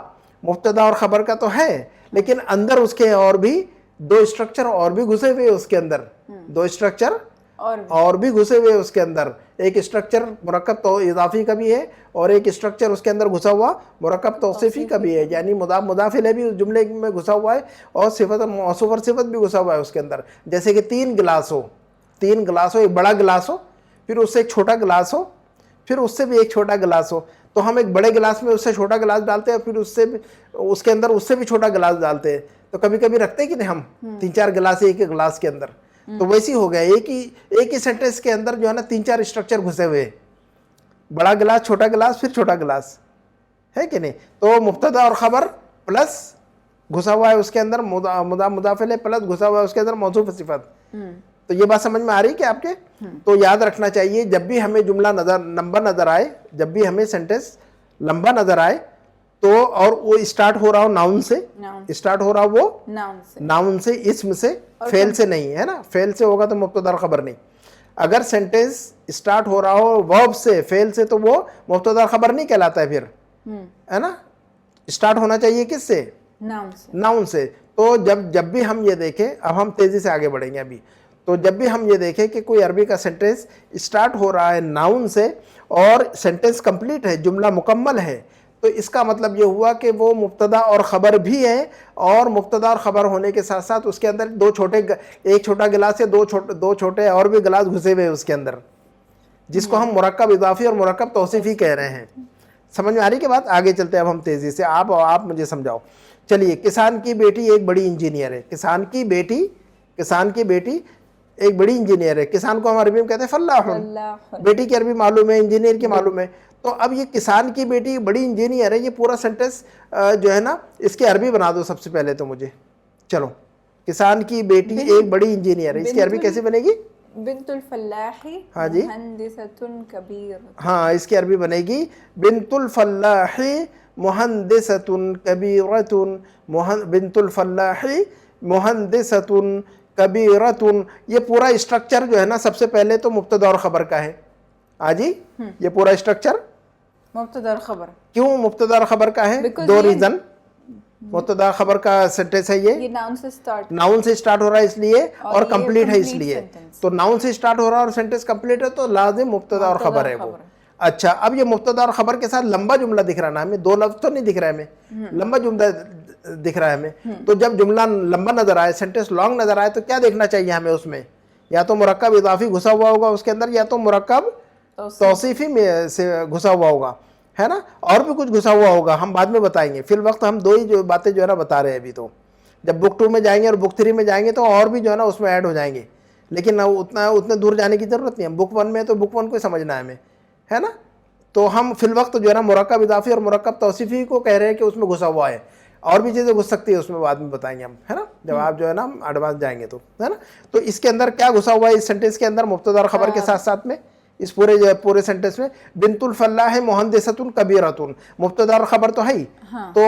मुब्तदा और खबर का तो है, लेकिन अंदर उसके और भी 2 स्ट्रक्चर और भी घुसे हुए उसके अंदर, 2 स्ट्रक्चर और भी घुसे हुए उसके अंदर। एक स्ट्रक्चर मुरक्कब तो इजाफी का भी है और एक स्ट्रक्चर उसके अंदर घुसा हुआ मुरक्कब तौसीफी का भी है, यानी मुदाफ मुदाफ इलैह भी उस जुमले में घुसा हुआ है और सिफत मौसूफ और सिफत भी घुसा हुआ है उसके अंदर। जैसे कि 3 गिलास हो, एक बड़ा गिलास हो, फिर उससे एक छोटा गिलास हो, फिर उससे भी एक छोटा गिलास हो। तो हम एक बड़े गिलास में उससे छोटा गिलास डालते हैं, फिर उसके अंदर उससे भी छोटा गिलास डालते हैं। तो कभी कभी रखते हैं कि नहीं हम 3-4 गिलास एक गिलास के अंदर, तो वैसी हो गया एक ही सेंटेंस के अंदर जो है ना 3-4 स्ट्रक्चर घुसे हुए, बड़ा गिलास, छोटा गिलास, फिर छोटा गिलास, है कि नहीं। तो मुब्तदा और खबर प्लस घुसा हुआ है उसके अंदर मुदाफ इलैह प्लस घुसा हुआ है उसके अंदर मौसूफ सिफत। तो ये बात समझ में आ रही है कि आपके? तो याद रखना चाहिए जब भी हमें जुमला लंबा नजर आए, जब भी हमें सेंटेंस लंबा नजर आए तो, और वो स्टार्ट हो रहा हो नाउन से, नाउन स्टार्ट हो रहा हो वो से नाउन से, इस्म से, फेल से नहीं, है ना, फेल से होगा तो मुब्तदा और खबर नहीं। अगर सेंटेंस स्टार्ट हो रहा हो वर्ब से, फेल से, तो वो मुब्तदा और खबर नहीं कहलाता है फिर, है ना। स्टार्ट होना चाहिए किससे, नाउन से। तो जब भी हम ये देखें, अब हम तेजी से आगे बढ़ेंगे अभी, तो जब भी हम ये देखें कि कोई अरबी का सेंटेंस स्टार्ट हो रहा है नाउन से और सेंटेंस कंप्लीट है, जुमला मुकम्मल है, तो इसका मतलब ये हुआ कि वो मुब्तदा और ख़बर भी है, और मुब्तदा और ख़बर होने के साथ साथ उसके अंदर एक छोटा गिलास या दो छोटे और भी गिलास घुसे हुए हैं उसके अंदर, जिसको हम मुरक्कब इजाफी और मुरक्कब तौसीफ़ी कह रहे हैं। समझ में आ रही की बात? आगे चलते हैं अब हम तेज़ी से, आप मुझे समझाओ। चलिए, किसान की बेटी एक बड़ी इंजीनियर है। किसान की बेटी एक बड़ी इंजीनियर है। किसान को हम अरबी में कहते हैं फल्लाहुन। बेटी की अरबी मालूम है, इंजीनियर की मालूम है। तो अब ये किसान की बेटी बड़ी इंजीनियर है, ये पूरा सेंटेंस जो है ना, इसकी अरबी बना दो सबसे पहले तो मुझे। चलो, किसान की बेटी एक बड़ी इंजीनियर है, इसकी अरबी कैसे बनेगी? बिन्तुल फल्लाही हाँ जी, मुहंदिसतुन कबीर। हाँ, इसकी अरबी बनेगी बिन्तुल फल्लाही मुहंदिसतुन कबीरतुन। बिन्तुल फल्लाही मुहंदिसतुन कबीरतुन। ये पूरा स्ट्रक्चर जो है ना, सबसे पहले तो मुब्तदा और खबर का है। हाँ जी, ये पूरा स्ट्रक्चर मुब्तदा और खबर। क्यों मुब्तदा और खबर का है? दो रीजन। मुब्तदा खबर का सेंटेंस है ये नाउन से स्टार्ट हो रहा है इसलिए, और कंप्लीट है इसलिए। तो नाउन से स्टार्ट हो रहा है और सेंटेंस कंप्लीट है, तो लाजिम मुब्तदा और खबर है वो। अच्छा, अब ये मुब्तदा और खबर के साथ लंबा जुमला दिख रहा है ना हमें, दो लफ्ज तो नहीं दिख रहा है हमें, लंबा जुमला दिख रहा है हमें। तो जब जुमला लंबा नजर आए, सेंटेंस लॉन्ग नजर आए, तो क्या देखना चाहिए हमें उसमें? या तो मुरक्कब इजाफी घुसा हुआ होगा उसके अंदर, या तो मुरक्कब तौसीफी में से घुसा हुआ होगा, है ना, और भी कुछ घुसा हुआ होगा, हम बाद में बताएंगे। फिल वक्त हम दो ही जो बातें जो है ना बता रहे हैं अभी। तो जब बुक 2 में जाएंगे और बुक 3 में जाएंगे तो और भी जो है ना उसमें ऐड हो जाएंगे, लेकिन उतने दूर जाने की जरूरत नहीं है। बुक 1 में तो बुक 1 को समझना है हमें, है ना। तो हम फिल वक्त जो है ना मुरक्कब इजाफी और मुरक्कब तौसीफी को कह रहे हैं कि उसमें घुसा हुआ है, और भी चीज़ें घुस सकती है उसमें, बाद में बताएंगे हम, है ना, जब आप जो है ना एडवांस जाएंगे तो, है ना। तो इसके अंदर क्या घुसा हुआ है इस सेंटेंस के अंदर, मुब्तदा और खबर के साथ साथ में, इस पूरे सेंटेंस में बिन्तुल फल्लाह मुहंदिसतुन कबीरतुन, मुब्तदा और खबर तो है ही। तो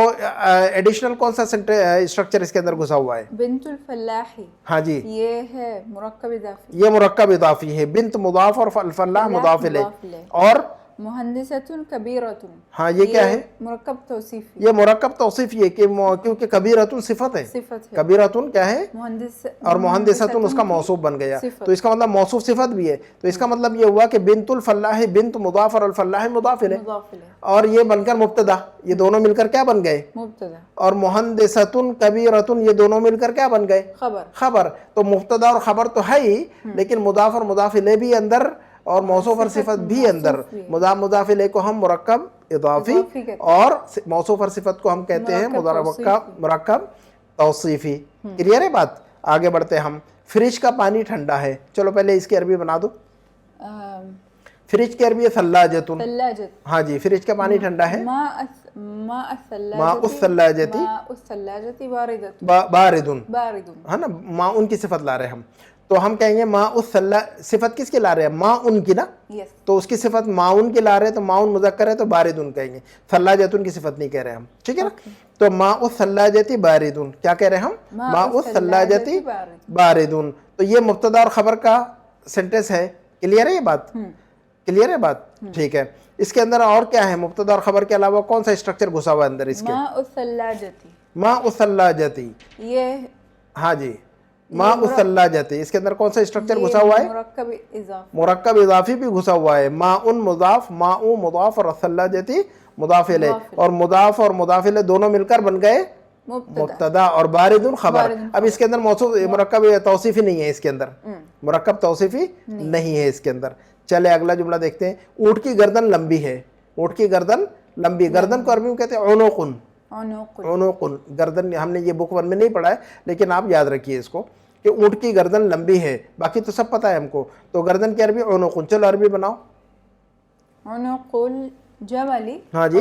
एडिशनल कौन सा स्ट्रक्चर इसके अंदर घुसा हुआ है? बिन्तुल फल्लाही। हाँ जी, ये है मुरक्कब इजाफी। ये मुरक्कब इजाफी है। बिन्त मुदाफ और फल्लाह मुदाफ इलैह, और मुहंदिसतुन कबीरतुन, हाँ, ये क्या है? मुरक्कब तौसीफी। ये मुरक्कब तौसीफी है कि क्योंकि कबीरतुन सिफत है, कबीरतुन क्या है, और मुहंदिसतुन उसका मौसूफ बन गया, तो इसका मतलब मौसूफ सिफत भी है। तो इसका मतलब ये हुआ कि बिन्तुल फल्लाह, बिन्त मुदाफ और फल्लाह मुदाफ इलैह, और ये बनकर मुब्तदा, ये दोनों मिलकर क्या बन गए? मुब्तदा। और मुहंदिसतुन कबीरतुन, ये दोनों मिलकर क्या बन गए? खबर। तो मुब्तदा और खबर तो है ही, लेकिन मुदाफ और मुदाफ इलैह भी अंदर, और मौसूफ और सिफत भी अंदर। मुदाफ इलैह को हम मुरक्कब इजाफी और मौसूफ और सिफत को हम कहते हैं मुरक्कब तौसीफी। क्लियर है बात? आगे बढ़ते हैं हम। फ्रिज का पानी ठंडा है। चलो पहले इसकी अरबी बना दो। फ्रिज की अरबी है सल्लाजतुन। हाँ जी, फ्रिज का पानी ठंडा है। बारिदुन, है ना, माँ उनकी सिफत ला रहे हैं हम, तो हम कहेंगे माँ उस सल्ला, सिफत किसकी ला रहे हैं? माँ उनकी ना, तो उसकी सिफत माउन की ला रहे हैं, तो माउन मुज़क्कर है तो बारिदुन कहेंगे, सल्लाजतुन की सिफत नहीं कह रहे हम, ठीक है ना। तो माँ उस सल्लाजती बारिदुन, क्या कह रहे हैं हम? माँ उस सल्लाजती बारिदुन। तो ये मुब्तदा और खबर का सेंटेंस है। क्लियर है ये बात? क्लियर है बात? ठीक है। इसके अंदर और क्या है? मुब्तदा और खबर के अलावा कौन सा स्ट्रक्चर घुसा हुआ अंदर इसके? माँ उस सल्लाजती, ये हाँ जी, माँ उस सल्लाजती, इसके अंदर कौन सा स्ट्रक्चर घुसा हुआ है? मुरक्कब इजाफी भी घुसा हुआ है। माँ उन मुदाफ, माँ उ मुदाफ और सल्लाजती मुदाफ इलैह, और मुदाफ और मुदाफ इलैह दोनों मिलकर बन गए मुब्तदा, और बारिदुन खबर। अब इसके अंदर मौसूफ मुरक्कब तौसीफी नहीं है, इसके अंदर मुरक्कब तौसीफी नहीं है इसके अंदर। चले अगला जुमला देखते हैं। ऊँट की गर्दन लंबी है। ऊँट की गर्दन लंबी, गर्दन को अरबी में कहते हैं उनुकुन। उनुकुन, गर्दन, हमने ये बुक 1 में नहीं पढ़ा है, लेकिन आप याद रखिए इसको कि ऊँट की गर्दन लंबी है, बाकी तो सब पता है हमको। तो गर्दन की अरबी उनुकुन। चलो अरबी बनाओ। उनुकुल जमली, हाँ जी,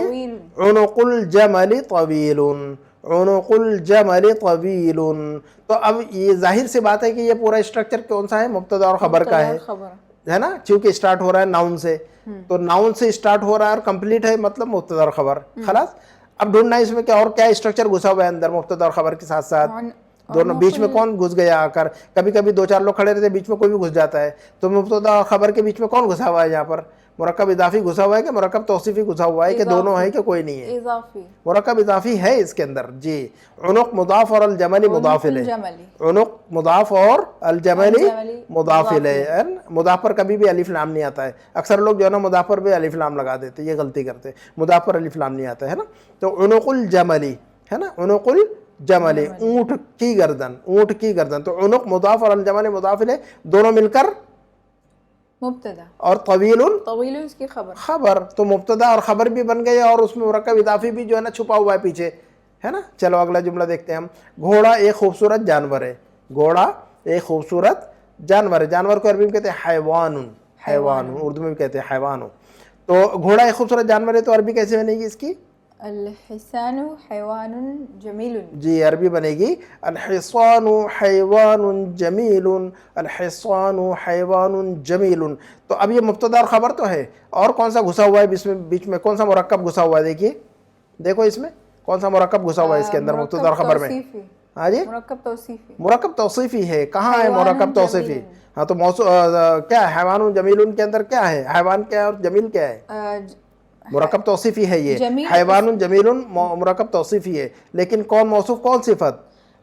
उनुकुल जमली तवीलुन, उनुकुल जमली तवीलुन। तो अब ये जाहिर सी बात है कि ये पूरा स्ट्रक्चर कौन सा है? मुब्तदा और खबर का है। है ना, चूंकि स्टार्ट हो रहा है नाउन से, तो नाउन से स्टार्ट हो रहा है और कंप्लीट है मतलब मुब्तदा और खबर। खलास, अब ढूंढना है इसमें क्या और क्या स्ट्रक्चर घुसा हुआ है अंदर मुब्तदा और खबर के साथ साथ। दोनों बीच में कौन घुस गया आकर, कभी कभी दो चार लोग खड़े रहते बीच में कोई भी घुस जाता है, तो मुब्तदा और खबर के बीच में कौन घुसा हुआ है यहाँ पर? मुरक्कब इजाफी घुसा हुआ है कि मुरक्कब तौसीफी घुसा हुआ है कि दोनों है कि कोई नहीं है? इजाफी, मुरक्कब इजाफी है इसके अंदर जी। उनुक मुदाफ और अल जमली मुदाफ इलैह, जमली, उनुक मुदाफ और अल जमली जमली मुदाफ इलैह। मुदाफ पर कभी भी अलिफ लाम नहीं आता है, अक्सर लोग जो है ना मुदाफ पर भी अलिफ लाम लगा देते, ये गलती करते, मुदाफ पर अलिफ लाम नहीं आता है ना। तो उनुकुल जमली है ना, उनुकुल जमली, ऊंट की गर्दन, ऊंट की गर्दन। तो उनुक मुदाफ और अल जमली मुदाफ इलैह दोनों मिलकर मुब्तदा, और तवीलुन तवील उसकी खबर, खबर, तो मुब्तदा और खबर भी बन गए और उसमें मुरक्कब इजाफी भी जो है ना छुपा हुआ है पीछे, है ना। चलो अगला जुमला देखते हैं हम। घोड़ा एक खूबसूरत जानवर है, घोड़ा एक खूबसूरत जानवर है। जानवर को अरबी में कहते हैं हैवानुन, हैवानुन, उर्दू में भी कहते हैं हैवानुन। तो घोड़ा एक खूबसूरत जानवर है, तो अरबी कैसे बनेगी इसकी? अल-हिसानु हैवानुन जमीलुन, जी अरबी बनेगी अल-हिसानु हैवानुन जमीलुन, अल-हिसानु हैवानुन जमीलुन। तो अब ये मुब्तदा और खबर तो है, और कौन सा घुसा हुआ है बीच में कौन सा मुरक्कब घुसा हुआ है? देखिए देखो इसमें कौन सा मुरक्कब घुसा हुआ है इसके अंदर मुब्तदा और खबर में? हाँ जी, मुरक्कब तौसीफी, मुरक्कब तौसीफी है। कहाँ है मुरक्कब तौसीफी? हाँ तो मौसू क्या है हैवानुन जमीलुन के अंदर क्या है? हैवान क्या है और जमील क्या है? मुरक्कब तौसीफी है ये, हैवानुन जमीलुन मुरक्कब तौसीफी है। लेकिन कौन मौसूफ कौन सिफत?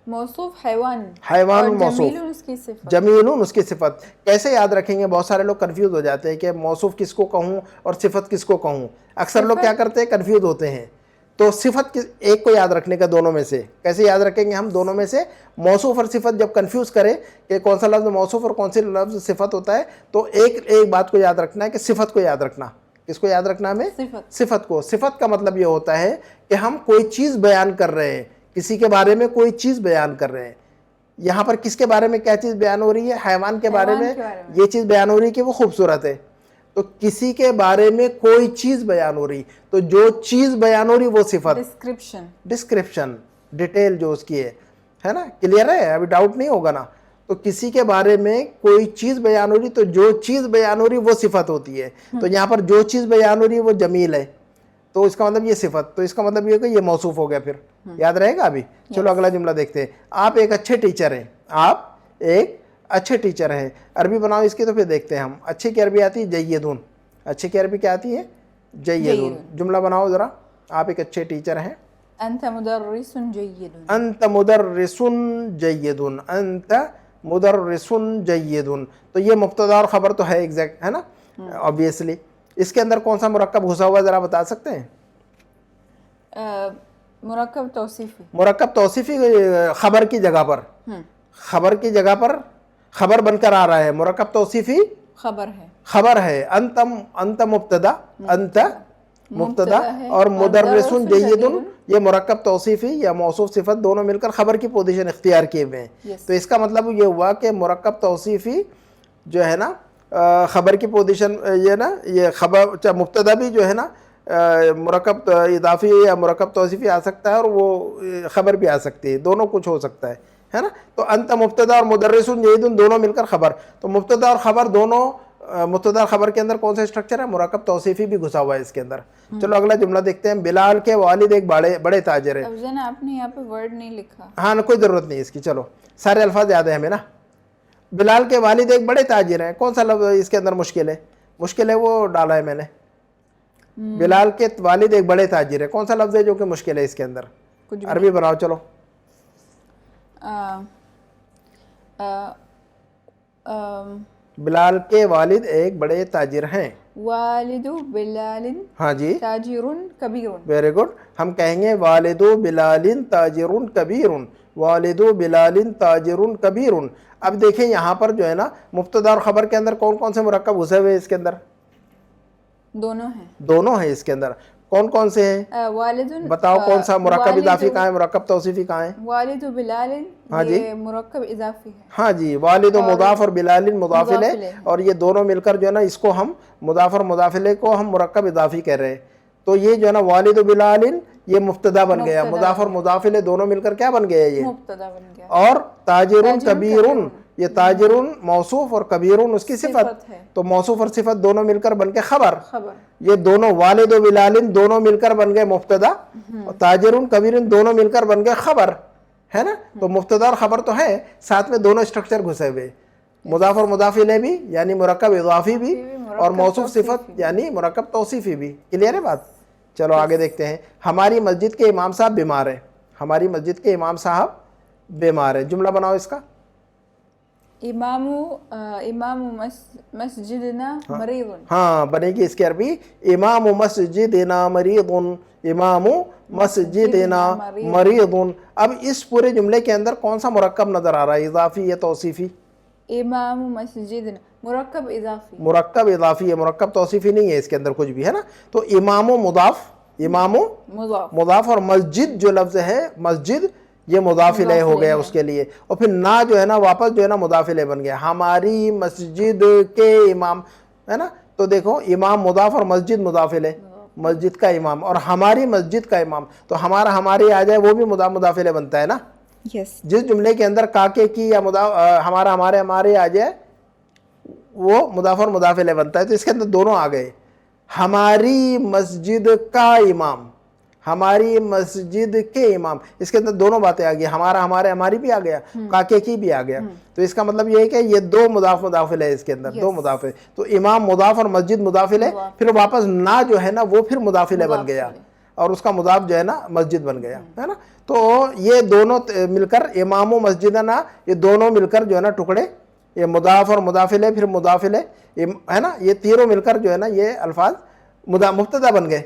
मौसूफ हैवान, हैवानुन मौसूफ, जमीलुन उसकी सिफत, जमीलुन उसकी सिफत। कैसे याद रखेंगे? बहुत सारे लोग कंफ्यूज हो जाते हैं कि मौसूफ किसको कहूँ और सिफत किसको कहूँ। अक्सर लोग क्या करते हैं, कंफ्यूज होते हैं। तो सिफत एक को याद रखने का दोनों में से, कैसे याद रखेंगे हम? दोनों में से मौसूफ और सिफत जब कंफ्यूज करें कि कौन सा लफ्ज़ मौसूफ और कौन सी लफ्ज़ सिफत होता है, तो एक बात को याद रखना है कि सिफत को याद रखना। किसको याद रखना हमें? सिफत को। सिफत का मतलब ये होता है कि हम कोई चीज़ बयान कर रहे हैं, किसी के बारे में कोई चीज़ बयान कर रहे हैं। यहाँ पर किसके बारे में क्या चीज़ बयान हो रही है? हैवान के बारे में ये चीज़ बयान हो रही है कि वो खूबसूरत है। तो किसी के बारे में कोई चीज़ बयान हो रही, तो जो चीज़ बयान हो रही वो सिफत, डिस्क्रिप्शन, डिटेल जो उसकी है ना। क्लियर है? अभी डाउट नहीं होगा ना। तो किसी के बारे में कोई चीज़ बयान हो रही, तो जो चीज़ बयान हो रही वो सिफत होती है। तो यहाँ पर जो चीज़ बयान हो रही है वो जमील है, तो इसका मतलब ये सिफत, तो इसका मतलब ये कि ये मौसूफ हो गया। फिर याद रहेगा अभी। चलो अगला जुमला देखते हैं। आप एक अच्छे टीचर हैं, आप एक अच्छे टीचर हैं। अरबी बनाओ इसकी, तो फिर देखते हैं हम। अच्छे की अरबी आती है जय्यदुन, अच्छे की अरबी क्या आती है? जय्यदुन। जुमला बनाओ ज़रा। आप एक अच्छे टीचर हैं। अंत मुदर्रिसुन जय्यदुन, अंत मुदर्रिसुन जय्यदुन, अंत मुदर्रिसुन जय्यदुन। तो ये मुब्तदा और खबर तो है एग्जैक्ट, है ना, ऑब्वियसली। इसके अंदर कौन सा मुरक्कब घुसा हुआ है ज़रा बता सकते हैं? मुरक्कब तौसीफी, मुरक्कब तौसीफी खबर की जगह पर, खबर की जगह पर खबर बनकर आ रहा है। मुरक्कब तौसीफी खबर है, खबर है। अंत मुब्तदा, अंत मुब्तदा और मुदर्रिसुन जय्यदुन ये मुरक्कब तौसीफी या मौसूफ सिफत दोनों मिलकर खबर की पोजीशन इख्तियार किए हुए हैं। तो इसका मतलब ये हुआ कि मुरक्कब तौसीफी जो है ना खबर की पोजीशन, ये ना ये खबर मुब्तदा भी जो है ना मुरक्कब इदाफी या मुरक्कब तौसीफी आ सकता है और वो खबर भी आ सकती है, दोनों कुछ हो सकता है ना। तो अंत मुब्तदा और मुदर्रिसुन जय्यदुन दोनों मिलकर खबर। तो मुब्तदा और खबर दोनों, मुब्तदा और खबर के अंदर कौन सा स्ट्रक्चर है? मुरक्कब तौसीफी भी घुसा हुआ है इसके अंदर। चलो अगला जुमला देखते हैं। बिलाल के वालिद एक बड़े ताजिर है। अफजल आपने यहाँ पे वर्ड नहीं लिखा। हाँ ना, कोई ज़रूरत नहीं इसकी, चलो सारे अल्फाज याद है हमें ना। बिलाल के वालिद एक बड़े ताजिर हैं, कौन सा लफ्ज़ इसके अंदर मुश्किल है? मुश्किल है वो डाला है मैंने। बिलाल के वालिद एक बड़े ताजिर है, कौन सा लफ्ज़ है जो कि मुश्किल है इसके अंदर? अरबी बनाओ चलो। बिलाल के वालिद एक बड़े ताजिर हैं। वालिदु बिलालिन, हाँ जी, ताजिरुन कबीरुन। Very good. हम कहेंगे वालिदु बिलालिन ताजिरुन कबीरुन, वालिदु बिलालिन ताजिरुन कबीरुन। अब देखें यहाँ पर जो है ना मुब्तदा और खबर के अंदर कौन कौन से मुरक्कब घुसे हुए इसके अंदर? दोनों हैं, दोनों हैं इसके अंदर। कौन कौन से हैं? वालिदुन, बताओ कौन सा? मुरक्कब इजाफी कहाँ है, मुरक्कब तौसीफी कहाँ है? वालिदु बिलालिन, हाँ जी, ये मुरक्कब इजाफी है। हाँ जी, वालिदु मुदाफ और बिलालिन मुदाफिल है, और ये दोनों मिलकर जो है ना इसको हम मुदाफ और मुदाफिले को हम मुरक्कब इजाफी कह रहे हैं। तो ये जो है ना वालिदु बिलालिन ये मुब्तदा बन गया, मुदाफ और मुदाफिले दोनों मिलकर क्या बन गया? ये मुब्तदा बन गया। और ताजिरुन कबीरुन ये ताजिरुन मौसूफ और कबीरुन उसकी सिफत, सिफत है। तो मौसूफ और सिफत दोनों मिलकर बन के खबर। खबर। ये दोनों वालिद व बिलालिन दोनों मिलकर बन गए मुब्तदा, और ताजिरुन कबीरुन दोनों मिलकर बन गए खबर, है ना। तो मुब्तदा और खबर तो है, साथ में दोनों स्ट्रक्चर घुसे हुए, मुदाफ और मुदाफ इलैह भी यानी मुरक्कब इजाफी भी, और मौसूफ सिफत यानी मुरक्कब तौसीफी भी। क्लियर है बात। चलो आगे देखते हैं। हमारी मस्जिद के इमाम साहब बीमार है। हमारी मस्जिद के इमाम साहब बीमार है। जुमला बनाओ इसका। इमामु मस्जिदना मरीदुन। हाँ बनेगी इसकी अरबी इमाम मस्जिदना मरीदुन, इमाम मस्जिदना मरीदुन। अब इस पूरे जुमले के अंदर कौन सा मुरक्कब नजर आ रहा है, इजाफी या तौसीफी? इमामु मस्जिदना मुरक्कब इजाफी। मुरक्कब इजाफी है, मुरक्कब तौसीफी नहीं है इसके अंदर कुछ भी, है ना। तो इमामो मुदाफ, इमामो मुदाफ, मुदाफ, और मस्जिद जो लफ्ज है मस्जिद ये मुदाफ इलैह हो गया उसके लिए, और फिर ना जो है ना वापस जो है ना मुदाफ इलैह बन गया। हमारी मस्जिद के इमाम, है ना। तो देखो इमाम मुदाफ और मस्जिद मुदाफ इलैह, मस्जिद का इमाम और हमारी मस्जिद का इमाम, तो हमारा हमारी आ जाए वो भी मुदाफ इलैह बनता है ना। यस। जिस जुमले के अंदर काके की या हमारा हमारे हमारे आ जाए वो मुदाफ और मुदाफ इलैह बनता है। तो इसके अंदर दोनों आ गए, हमारी मस्जिद का इमाम, हमारी मस्जिद के इमाम, इसके अंदर दोनों बातें आ गई, हमारा हमारे हमारी भी आ गया, काके की भी आ गया। तो इसका मतलब ये है कि ये दो मुदाफ मुदाफ इलैह इसके अंदर, दो मुदाफ है। तो इमाम मुदाफ और मस्जिद मुदाफ इलैह, फिर वापस ना जो है ना वो फिर मुदाफ इलैह बन गया, और उसका मुदाफ जो है ना मस्जिद बन गया, है ना। तो ये दोनों मिलकर इमाम मस्जिदना, ये दोनों मिलकर जो है ना टुकड़े, ये मुदाफ और मुदाफ इलैह फिर मुदाफ इलैह, है ना, ये तीनों मिलकर जो है ना ये अल्फाज मुब्तदा बन गए,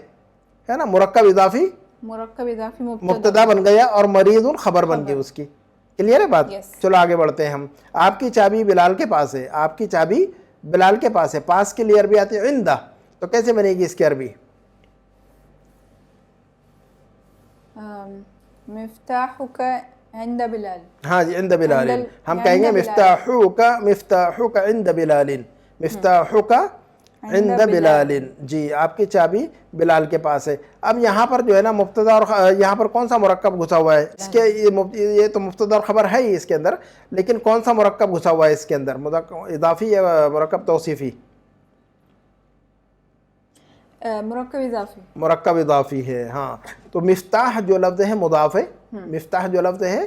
है ना। मुरक्कब इजाफी मुब्तदा बन गया, और मरीजुन खबर बन गई उसकी। क्लियर है बात। चलो आगे बढ़ते हैं हम। आपकी चाबी बिलाल के पास है। आपकी चाबी बिलाल के पास है। पास के लिए अरबी आती है इंदा, तो कैसे बनेगी इसकी अरबी? मिफ्ताहुका इंद बिलाल। हाँ जी, इंद बिलालिन। हम कहेंगे मिफ्ताहुका इंद बिलालिन, मिफ्ताहुका इंद बिलालिन। जी, आपकी चाबी बिलाल के पास है। अब यहाँ पर जो है ना मुब्तदा और यहाँ पर कौन सा मुरक्कब घुसा हुआ है इसके? ये तो मुब्तदा और खबर है ही इसके अंदर, लेकिन कौन सा मुरक्कब घुसा हुआ है इसके अंदर, इदाफी या मुरक्कब तौसीफी? मुरक्कब इजाफी। मुरक्कब इजाफी है। हाँ, तो मिफ्ताह जो लफ्ज है मुदाफ है, मिफ्ताह जो लफ्ज है,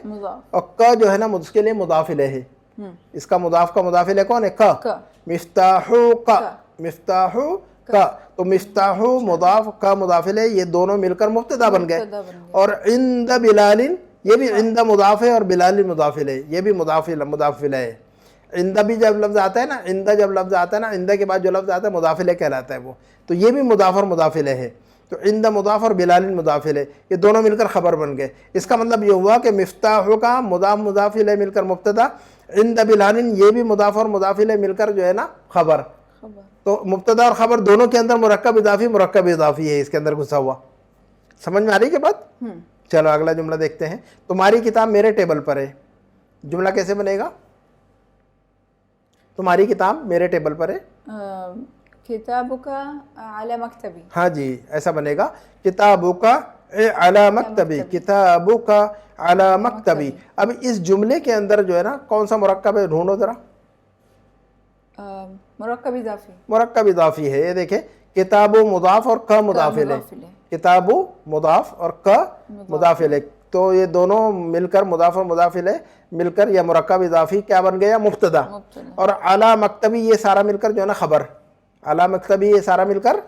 और क जो है ना उसके लिए मुदाफ इलैह है। इसका मुदाफ का मुदाफ इलैह कौन है? क। मिफ्ताहु का, मिफ्ताहु का, तो मिफ्ताहु मुदाफ का मुदाफ इलैह, ये दोनों मिलकर मुब्तदा बन गए। और इंद बिलालिन, ये भी इंद मुदाफ है और बिलालिन मुदाफ इलैह, ये भी मुदाफ इलैह है। इंदा भी जब लफ्ज आता है ना, इंदा जब लफ्ज आता है ना, इंदा के बाद जो लफ्ज आता है मुदाफ इलैह कहलाता है वो, तो ये भी मुदाफ और मुदाफ इलैह है। तो इंदा मुदाफ और बिलालिन मुदाफ इलैह, ये दोनों मिलकर खबर बन गए। इसका मतलब ये हुआ कि मिफ्ताहु का मुदाफ इलैह मिलकर मुब्तदा, इंदा बिलालिन ये भी मुदाफ और मुदाफ इलैह मिलकर जो है ना खबर। तो मुब्तदा और खबर दोनों के अंदर मुरक्कब इजाफी है इसके अंदर घुसा हुआ। समझ में आ रही है बात? चलो अगला जुमला देखते हैं। तुम्हारी किताब मेरे टेबल पर है। जुमला कैसे बनेगा? तुम्हारी किताब मेरे टेबल पर है। किताबुका अला मक्तबी। हाँ जी, ऐसा बनेगा, किताबुका अला मक्तबी, किताबुका अला मक्तबी। अब इस जुमले के अंदर जो है ना कौन सा मुरक्कब है, ढूंढो जरा। मुरक्कब इजाफी। मुरक्कब इजाफी है। ये देखे, किताबु मुदाफ और क मुदाफ इलैह, किताबु मुदाफ और क मुदाफ इलैह, तो ये दोनों मिलकर मुदाफ और मुदाफ इलैह मिलकर यह मुरक्कब इजाफी क्या बन गया? मुब्तदा। और अला मक्तबी ये सारा मिलकर जो है ना खबर, अला मक्तबी ये सारा मिलकर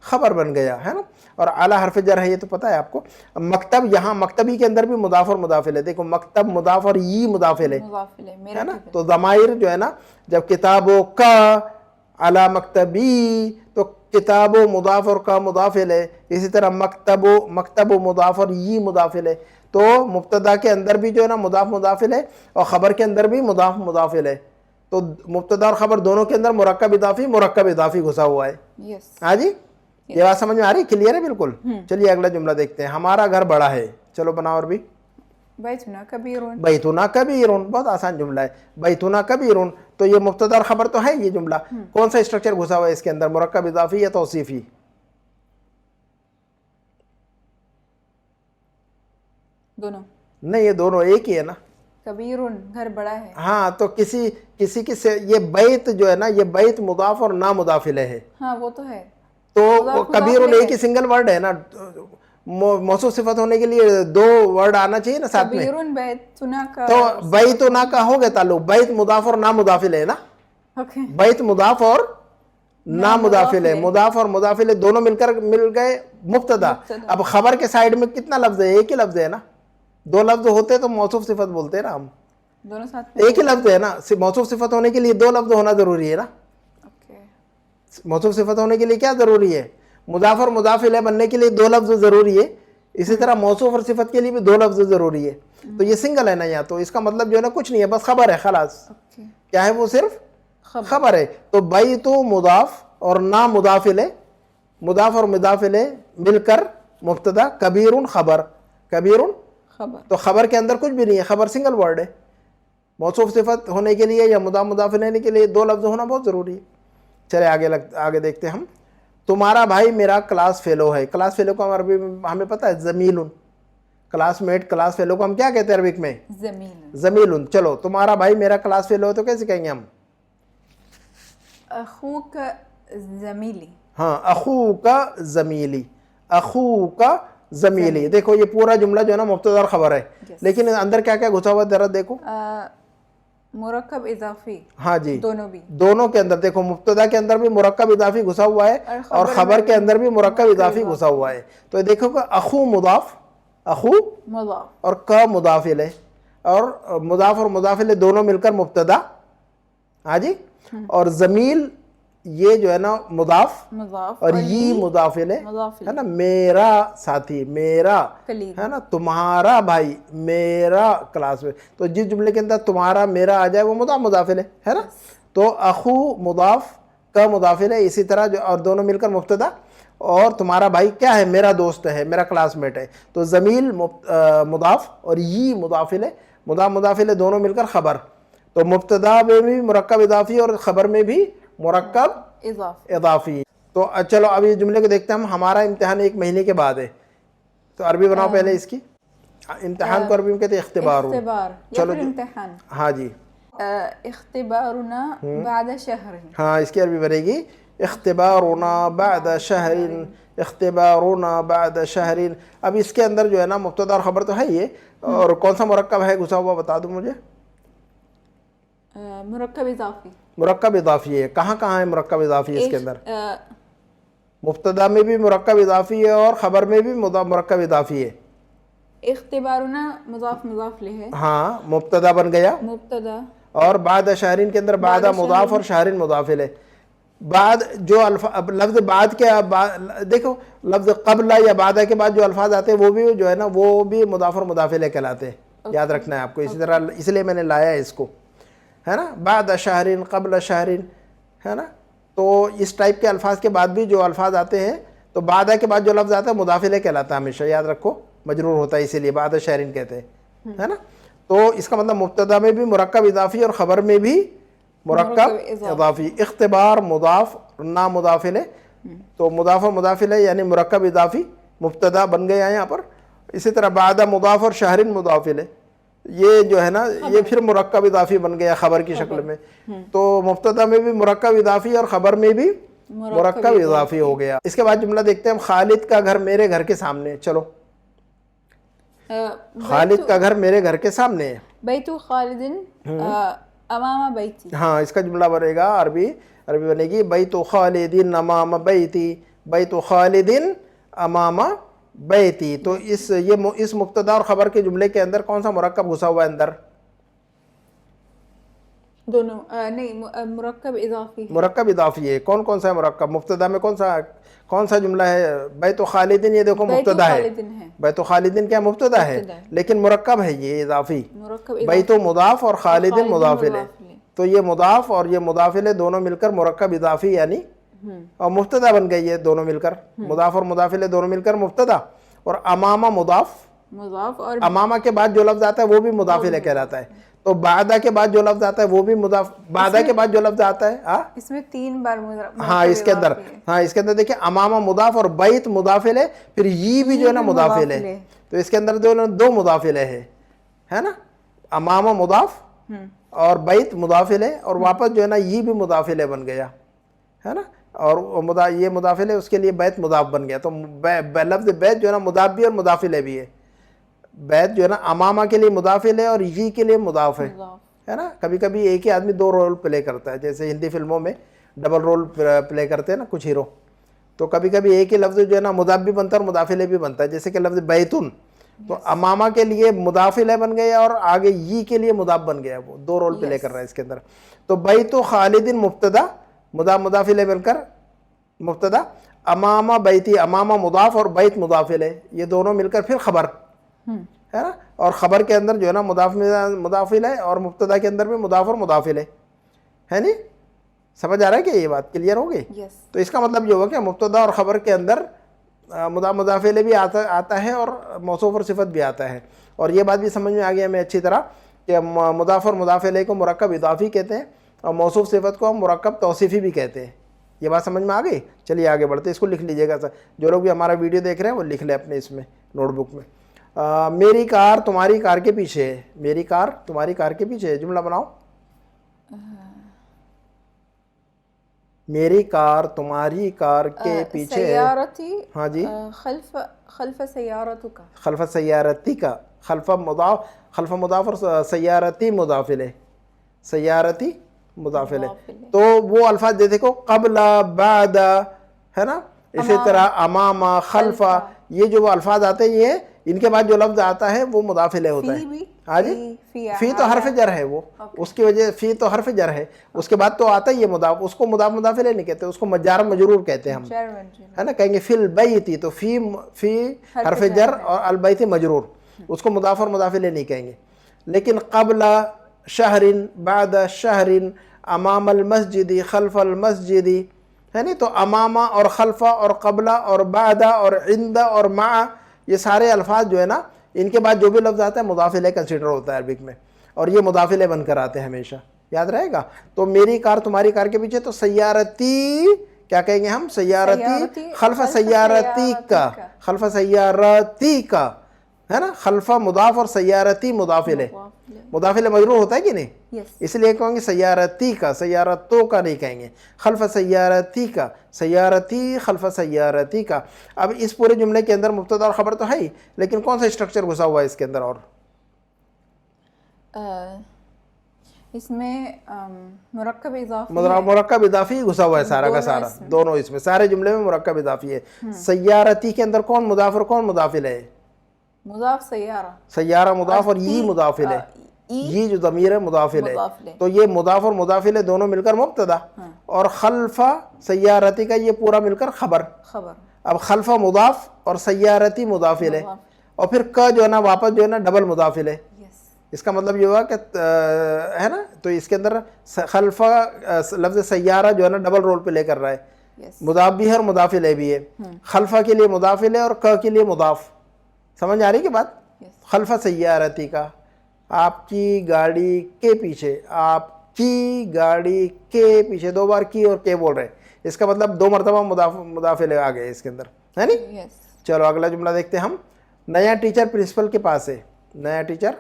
खबर बन गया, है ना। और अला हरफ जर है, ये तो पता है आपको। मकतब, यहाँ मकतबी के अंदर भी मुदाफ और मुदाफ इलैह, देखो मकतब मुदाफ और ये मुदाफ इलैह, है ना। तो ज़माइर जो है ना, जब किताबों का अला मकतबी, तो किताबो मुदाफ और का मुदाफ इलैह, इसी तरह मकतबो मुदाफ और ये मुदाफ इलैह। तो मुब्तदा के अंदर भी जो है ना मुदाफ इलैह, और ख़बर के अंदर भी मुदाफ इलैह। तो मुब्तदा और खबर दोनों के अंदर मुरक्कब इदाफी घुसा हुआ है। हाँ जी, ये बात समझ में आ रही? क्लियर है बिल्कुल। चलिए अगला जुमला देखते हैं। हमारा घर बड़ा है। चलो बनाओ और भी। बैतुना कबीरुन। बैतुना कबीरुन, बहुत आसान जुमला है। बैतुना कबीरुन, तो ये मुब्तदा और खबर तो है ये जुमला। कौन सा स्ट्रक्चर घुसा हुआ है इसके अंदर, मुरक्कब इदाफी या तौसीफी? दोनों। नहीं, ये दोनों एक ही है ना। कबीरुन घर बड़ा है. हाँ, तो किसी किसी की से ये बैत जो है ना, ये बैत मुदाफ और ना मुदाफ इलैह है, हाँ वो तो है. तो मुदाफ कबीर इलैह एक ही सिंगल वर्ड है ना, मौसूफ सिफत होने के लिए दो वर्ड आना चाहिए ना साथ में, कबीरुन बैतुना का. तो बैत ना का हो गया ताल्लुक, बैत मुदाफ और ना मुदाफ इलैह है ना, ओके. बैत मुदाफ और ना मुदाफ इलैह, मुदाफ और मुदाफ इलैह दोनों मिलकर मिल गए मुब्तदा. अब खबर के साइड में कितना लफ्ज है, एक ही लफ्ज है ना, दो लफ्ज होते तो मौसूफ सिफत बोलते हैं ना हम, दोनों साथ में. एक ही लफ्ज है ना, मौसूफ सिफत होने के लिए दो लफ्ज होना जरूरी है ना, ओके. मौसूफ सिफत होने के लिए क्या जरूरी है, मुदाफ और मुदाफ इलैह बनने के लिए दो लफ्ज जरूरी है, इसी तरह मौसूफ और सिफत के लिए भी दो लफ्ज जरूरी है. तो ये सिंगल है ना यहाँ, तो इसका मतलब जो है ना कुछ नहीं है, बस खबर है खलास. ओके. क्या है वो, सिर्फ खबर है. तो बैतु मुदाफ और ना मुदाफ इलैह, मुदाफ और मुदाफ इलैह मिलकर मुब्तदा, कबीरुन खबर, कबीरुन खबर. तो खबर के अंदर कुछ भी नहीं है, खबर सिंगल वर्ड है. मौसूफ सिफत होने के लिए या मुदाफ मुदाफ इलैह के लिए दो लफ्ज होना बहुत ज़रूरी है. चले आगे देखते हैं हम. तुम्हारा भाई मेरा क्लास फेलो है. क्लास फेलो को हम अरबी में हमें पता है ज़मीलुन, क्लासमेट, क्लास फेलो को हम क्या कहते हैं अरबिक में, जमील. ज़मीलुन. चलो तुम्हारा भाई मेरा क्लास फेलो है तो कैसे कहेंगे हम, अखू का जमीली. हाँ, अखू का ज़मीली, अखू का ज़मीली. देखो ये पूरा जुमला जो है ना मुब्तदा और खबर है, लेकिन अंदर क्या क्या घुसा हुआ जरा देखो. मुरक्कब इजाफी. हाँ जी, दोनों भी. दोनों के अंदर देखो, मुब्तदा के अंदर भी मुरक्कब इजाफी घुसा हुआ है और खबर के अंदर भी मुरक्कब इजाफी घुसा हुआ है. तो देखो कि अखू मुदाफ, अखू मुदाफ और क मुदाफ इलैह, और मुदाफ और मुदाफ इलैह दोनों मिलकर मुब्तदा. हाँ जी, और ज़मील ये जो है ना मुदाफ, मुदाफ और ये मुदाफ इलैह मुदाफ है ना, मेरा साथी, मेरा कलीग. है ना, तुम्हारा भाई, मेरा क्लास में. तो जिस जुमले के अंदर तुम्हारा मेरा आ जाए वो मुदाफ मुदाफ इलैह है ना. तो अखू मुदाफ का मुदाफ इलैह, इसी तरह जो, और दोनों मिलकर मुब्तदा, और तुम्हारा भाई क्या है, मेरा दोस्त है, मेरा क्लासमेट है. तो ज़मील मुदाफ और ये मुदाफ इलैह, मुदाफ मुदाफ इलैह दोनों मिलकर खबर. तो मुब्तदा में भी मुरक्कब इजाफी और खबर में भी मुरक्कब इजाफी. इजाफी. तो चलो अब ये जुमले को देखते हैं हम. हमारा इम्तिहान 1 महीने के बाद है, तो अरबी बनाओ पहले इसकी. इम्तिहान को अरबी में कहते हैं इख्तिबार. इख्तिबार. चलो इम्तिहान. हाँ जी, इख्तिबारुना बाद शहर. हाँ इसकी अरबी बनेगी इख्तिबारुना बाद शहरिन, इख्तिबारुना बाद शहरिन. अब इसके अंदर जो है ना मुब्तदा और खबर तो है ये, और कौन सा मुरक्कब है घुसा हुआ बता दो मुझे. मुरक्कब इजाफी. मुरक्कब इजाफी है. कहाँ कहाँ है मुरक्कब इजाफी इसके अंदर, अ, मुब्तदा में भी मुरक्कब इजाफी है और खबर में भी मुरक्कब इजाफी है. इख्तिबारुना मुदाफ मुदाफ ले है. हाँ, मुब्तदा बन गया, मुब्तदा. और बाद शहरीन के अंदर बाद मुदाफ और शहरीन मुदाफ इलैह. बाद जो लफ्ज़ बाद के देखो, लफ्ज़ क़ब्ला या बाद के बाद जो अल्फाज आते हैं वो भी जो है ना वो भी मुदाफ और मुदाफ इलैह कहलाते हैं. याद रखना है आपको. इसी तरह इसलिए मैंने लाया है इसको, है ना, बाद शहरीन, क़ब्ल शहरीन, है ना. तो इस टाइप के अल्फाज के बाद भी जो अल्फाज आते हैं, तो बाद के बाद जो लफ्ज़ आता है मुदाफ इलैह कहलाता है हमेशा. याद रखो, मजरूर होता है इसीलिए बाद शहरीन कहते हैं, है ना. तो इसका मतलब मुब्तदा में भी मुरक्कब इजाफी और ख़बर में भी मुरक्कब इजाफी. इख्तिबार मुदाफ ना मुदाफ इलैह, तो मुदाफ और मुदाफ इलैह यानी मुरक्कब इजाफी मुब्तदा बन गया यहाँ पर. इसी तरह बाद मुदाफ और शहरीन मुदाफ इलैह, ये जो है ना ये फिर मुरक्कब इजाफी बन गया खबर की शक्ल में. तो मुब्तदा में भी मुरक्कब इजाफी और ख़बर में भी मुरक्कब इजाफी हो गया. इसके बाद जुमला देखते हैं हम. खालिद का घर मेरे घर के सामने. चलो, खालिद का घर मेरे घर के सामने है. बैतु खालिदिन अमामा बैती. हाँ, इसका जुमला बनेगा अरबी बनेगी बैतु खालिदिन अमामा बैती, बैतु खालिदिन अमामा बैती. तो इस मुब्तदा और खबर के जुमले के अंदर कौन सा मुरक्कब घुसा हुआ है अंदर, दोनों. नहीं, मुरक्कब इजाफी. मुरक्कब इजाफी है. कौन कौन सा है मुरक्कब मुब्तदा में, कौन सा जुमला है. बैतु खालिदिन ये देखो मुब्तदा है, बैतु खालिदिन क्या मुब्तदा है, लेकिन मुरक्कब है ये इजाफी. बैतु मुदाफ और खालिदिन मुदाफ इलैह, तो ये मुदाफ और ये मुदाफ इलैह दोनों मिलकर मुरक्कब इजाफी यानी और मुब्तदा बन गई है. दोनों मिलकर मुदाफ और मुदाफ इलैह दोनों मिलकर मुब्तदा. और अमामा मुदाफ, और अमामा के बाद जो लफ्ज आता है वो भी मुदाफ इलैह कहलाता है. तो बादा के बाद जो लफ्ज आता है वो भी मुदाफ, बादा के बाद जो लफ्ज आता है इसमें 3 बार हाँ इसके अंदर देखिए अमामा मुदाफ और बैत मुदाफ इलैह, फिर ये भी जो है ना मुदाफ इलैह. तो इसके अंदर दो मुदाफ इलैह है ना. अमामा मुदाफ और बैत मुदाफ इलैह और वापस जो है ना ये भी मुदाफ इलैह बन गया है ना, और ये मुदाफ इलैह उसके लिए बैत मुदाफ बन गया। तो लफ्ज़ बैत जो है ना मुदाफ भी और मुदाफ इलैह भी है। बैत जो है ना अमामा के लिए मुदाफ इलैह और ये के लिए मुदाफ है ना। कभी कभी एक ही आदमी दो रोल प्ले करता है, जैसे हिंदी फिल्मों में डबल रोल प्ले करते हैं ना कुछ हीरो, तो कभी कभी एक ही लफ्ज़ जो है ना मुदाफ भी बनता है और मुदाफ इलैह भी बनता है, जैसे कि लफ्ज़ बैतुन तो अमामा के लिए मुदाफ इलैह बन गया और आगे ये के लिए मुदाफ बन गया, वो दो रोल प्ले कर रहा है इसके अंदर। तो बैतु खालिदिन मुब्तदा मुदाफ इलैह बनकर मुब्तदा, अमामा बैती अमामा मुदाफ और बैत मुदाफ इलैह ये दोनों मिलकर फिर खबर है ना। और ख़बर के अंदर जो है ना मुदाफ इलैह और मुब्तदा के अंदर भी मुदाफ और मुदाफ इलैह है नहीं। समझ आ रहा है कि ये बात क्लियर हो गई? तो इसका मतलब ये हुआ कि मुब्तदा और ख़बर के अंदर मुदाफ इलैह भी आता है और मौसूफ और सिफत भी आता है। और ये बात भी समझ में आ गई हमें अच्छी तरह कि मुदाफ और मुदाफ इलैह को मुरक्कब इदाफ़ी कहते हैं और मौसूफ सिफत को हम मुरक्कब तौसीफ़ी भी कहते हैं। ये बात समझ में आ गई? चलिए आगे बढ़ते हैं, इसको लिख लीजिएगा सर, जो लोग भी हमारा वीडियो देख रहे हैं वो लिख लें अपने इसमें नोटबुक में। मेरी कार तुम्हारी कार के पीछे है, मेरी कार तुम्हारी कार के पीछे है, जुमला बनाओ। मेरी कार तुम्हारी कार के पीछे है। सय्यारती, हाँ जी, खल्फ सय्यारतुका, खल्फ सय्यारती का, खल्फ मुदाफ और सय्यारती मुदाफ इलैह, सय्यारती मुदाफ इलैह। तो वो अल्फाज दे देखो, क़ब्ला बादा है ना, इसी तरह अमामा खल्फा, ये जो अल्फाज आते हैं ये इनके बाद जो लफ्ज़ आता है वो मुदाफ इलैह होता है। हाँ जी, फ़ी तो हर्फ जर है वो, उसकी वजह फ़ी तो हर्फ जर है, उसके बाद तो आता ही है मुदाफ, उसको मुदाफ इलैह नहीं कहते, उसको जार मजरूर कहते हैं हम, है ना। कहेंगे फिल बैती तो फ़ी हर्फ जर और अल बैती मजरूर, उसको मुदाफ और मुदाफ इलैह नहीं कहेंगे। लेकिन क़ब्ला शहरिन बाद शहरिन अमामल मस्जिदी खल्फल मस्जिदी है नहीं, तो अमामा और खल्फा और क़ब्ला और बादा और इंदा और मा, ये सारे अल्फाज जो है ना इनके बाद जो भी लफ्ज़ आता है मुदाफ इलैह कंसीडर होता है अरबिक में, और ये मुदाफ इलैह बनकर आते हैं हमेशा, याद रहेगा। तो मेरी कार तुम्हारी कार के पीछे, तो सय्यारती क्या कहेंगे हम, सय्यारती खल्फ सय्यारती का, खल्फ सय्यारती का है ना, खल्फा मुदाफ और सय्यारती मुदाफ इलैह, मुदाफ इलैह मजरूर होता है कि नहीं, इसलिए कहेंगे सय्यारती का, सय्यारतों का नहीं कहेंगे, खल्फ सय्यारती का, सय्यारती खल्फ सय्यारती का। अब इस पूरे जुमले के अंदर मुब्तदा और ख़बर तो है ही, लेकिन कौन सा स्ट्रक्चर घुसा हुआ है इसके अंदर? और इसमें मुरक्कब इज़ाफ़ी, मुरक्कब इज़ाफ़ी घुसा हुआ है सारा का सारा, दोनों इसमें सारे जुमले में मुरक्कब इज़ाफ़ी है। सय्यारती के अंदर कौन मुदाफ और कौन मुदाफ इलैह है? मुदाफ सय्यारा, सय्यारा मुदाफ और ये मुदाफ इलैह, ये जो ज़मीर है मुदाफ इलैह, तो ये मुदाफ और मुदाफ इलैह दोनों मिलकर मुब्तदा, और खल्फा सय्यारती का ये पूरा मिलकर खबर। अब खल्फा मुदाफ और सय्यारती मुदाफ इलैह, और फिर क जो है ना वापस जो है ना डबल मुदाफ इलैह। इसका मतलब ये हुआ कि है ना, तो इसके अंदर खल्फा लफ्ज़ सय्यारा जो है ना डबल रोल पे ले कर रहा है, मुदाफ भी है और मुदाफ इलैह भी है। खल्फा के लिए मुदाफ इलैह और क के लिए मुदाफ, समझ आ रही की बात? खल्फा सय्यारती का, आपकी गाड़ी के पीछे, आपकी गाड़ी के पीछे, दो बार की और के बोल रहे हैं, इसका मतलब दो मरतबा मुदाफ इलैह आ गए इसके अंदर, है नहीं। चलो अगला जुमला देखते हैं हम। नया टीचर प्रिंसिपल के पास है, नया टीचर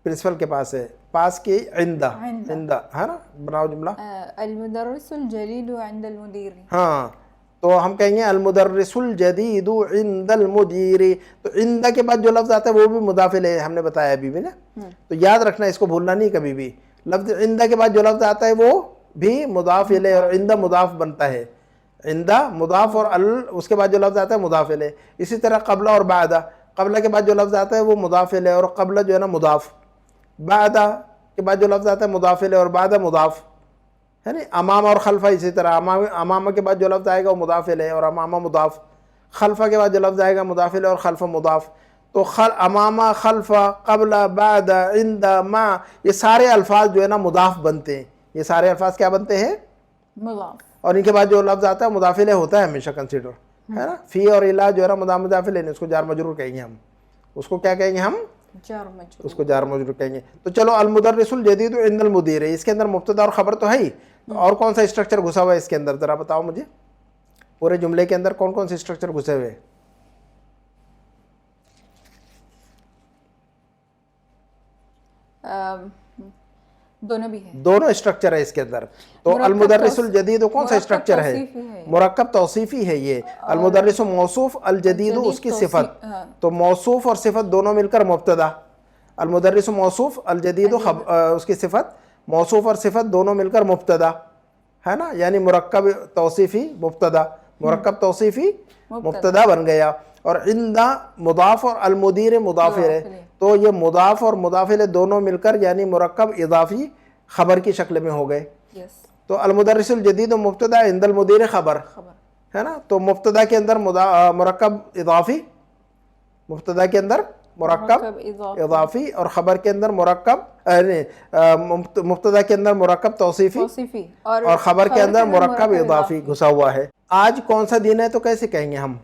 प्रिंसिपल के पास है, पास की इंदा इंदा है ना, बनाओ जुमला। अल-मुदर्रिसुल जदीदु इंदल मुदीर, हाँ, तो हम कहेंगे अल-मुदर्रिसुल जदीदु इंदल मुदीर, तो इंदा के बाद जो लफ्ज़ आता है वो भी मुदाफ इलैह हमने बताया अभी भी ना, तो याद रखना, इसको भूलना नहीं कभी भी। लफ्ज़ इंदा के बाद जो लफ्ज़ आता है वो भी मुदाफ इलैह, और इंदा मुदाफ बनता है, इंदा मुदाफ और अल उसके बाद जो लफ्ज़ आता है मुदाफ इलैह। इसी तरह क़ब्ला और बादा, क़ब्ला के बाद जो लफ्ज़ आता है वो मुदाफ इलैह और क़ब्ला जो है ना मुदाफ, बादा के बाद जो लफ्ज़ आता है मुदाफ इलैह और बादा मुदाफ, है नहीं। अमामा और खल्फा इसी तरह, अमामा के बाद जो लफ्ज़ आएगा वो मुदाफ इलैह और अमामा मुदाफ, खल्फा के बाद जो लफ्ज़ आएगा मुदाफ इलैह और खल्फा मुदाफ। तो अमामा खल्फा क़ब्ला बादा इंदा मा, ये सारे अल्फाज जो है ना मुदाफ बनते हैं, ये सारे अल्फाज क्या बनते हैं? मुदाफ, और इनके बाद जो लफ्ज़ आता है मुदाफ इलैह होता है हमेशा कंसिडर, है ना। फ़ी और इला जो है ना मुदाफ इलैह, उसको जार मजरूर कहेंगे हम, उसको क्या कहेंगे हम? उसको जार मजरूर कहेंगे। तो चलो अल-मुदर्रिसुल जदीदु इंदल मुदीर, इसके अंदर मुब्तदा और ख़बर तो है ही, तो और कौन सा स्ट्रक्चर घुसा हुआ है इसके अंदर, ज़रा बताओ मुझे, पूरे जुमले के अंदर कौन कौन से स्ट्रक्चर घुसे हुए हैं? دونوں بھی ہے. دونوں اسٹرکچر ہے اس کے اندر. تو المدرس الجدید کون سا اسٹرکچر ہے؟ مرکب توصیفی ہے یہ. المدرس موصوف، الجدید اس کی صفت. تو موصوف اور صفت دونوں مل کر مبتدا. المدرس موصوف، الجدید اس کی صفت. موصوف اور صفت دونوں مل کر مبتدا ہے نا، یعنی مرکب توصیفی مبتدا. مرکب توصیفی مبتدا بن گیا. اور عندہ مضاف اور المدیر مضاف ہے. تو یہ مضاف اور مضاف الیہ دونوں مل کر یعنی مرکب اضافی خبر کی شکل میں ہو گئے. تو المدرس الجدید مبتدا، عند المدیر خبر ہے نا. تو مبتدا کے اندر مرکب اضافی، مبتدا کے اندر مرکب اضافی اور خبر کے اندر مرکب مبتدا کے اندر مرکب توصیفی اور خبر کے اندر مرکب اضافی گھسا ہوا ہے. آج کون سا دن ہے تو کیسے کہیں گے ہم؟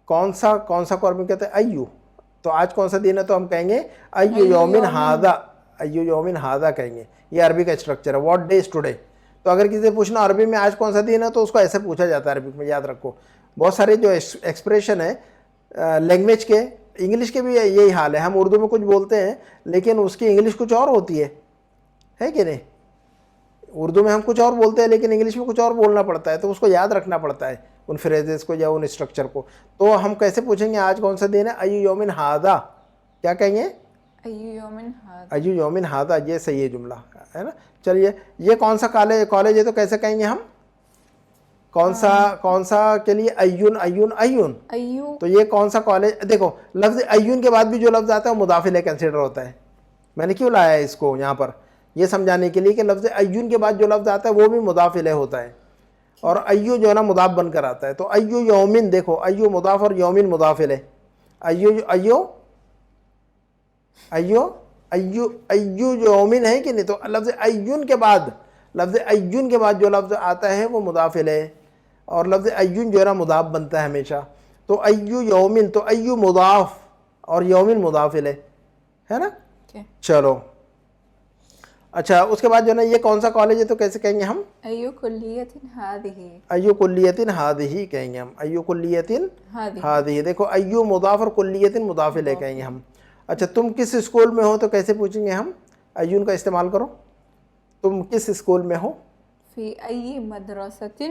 کون سا قرب کہتے ہیں؟ ایو. تو آج کون سا دن ہے تو ہم کہیں گے ایو یومن ہاذا. ایو یومن ہاذا کہیں گے. یہ عربی کا اسٹرکچر ہے. What day is today. تو اگر کسی سے پوچھنا عربی میں آج کون سا دن ہے تو اس کو ایسے پوچھا جاتا ہے عربی میں. یاد رکھو بہت سارے جو ایکسپریشن ہے لینگویج کے، انگلش کے بھی یہی حال ہے. ہم اردو میں کچھ بولتے ہیں لیکن اس کی انگلش کچھ اور ہوتی ہے کہ نہیں؟ اردو میں ہم کچھ اور بولتے ہیں لیکن انگلش میں کچھ اور بولنا پڑتا ہے. تو اس کو یاد رکھنا پڑتا ہے ان فریزز کو یا ان اسٹرکچر کو. تو ہم کیسے پوچھیں گے آج کون سا دن ہے؟ ایو یومن ہاذا. کیا کہیں گے؟ ایو یومن ہاذا. یہ صحیح ہے جملہ ہے نا. چلیے یہ کون سا کالج ہے تو کیسے کہیں گے ہم؟ کون سا کے لیے؟ ایون. تو یہ کون سا کالج؟ دیکھو لفظ ایون کے بعد بھی جو لفظ آتا ہے وہ مضاف الیہ کنسیڈر ہوتا ہے. میں نے کیوں لایا ہے اس کو یہاں پر؟ یہ سمجھانے کے لیے کہ لفظ ایون کے بعد جو لفظ آتا ہے وہ بھی مضاف الیہ ہوتا ہے اور ایو جو ہے نا مضاف بن کر آتا ہے. تو ایو یومن، دیکھو ایو مضاف اور یومن مضاف الیہ. ایو یومن ہے کہ نہیں؟ تو لفظ ایون کے بعد جو لفظ آتا ہے وہ مضاف الیہ اور لفظ ایون جو ہے نا مضاف بنتا ہے ہمیشہ. تو ایو یومن، تو ایو مضاف اور یومن مضاف الیہ ہے نا. چلو اچھا اس کے بعد جو ہے نا یہ کون سا کالج ہے تو کیسے کہیں گے ہم؟ ایو کلیۃ ہذہ کہیں گے ہم. ایو کلیۃ ہذہ. دیکھو ایو مضاف اور کلیۃ مضاف الیہ کہیں گے ہم. اچھا تم کس اسکول میں ہو تو کیسے پوچھیں گے ہم؟ ایون کا استعمال کرو. تم کس اسکول میں ہو؟ فی ای مدرسۃ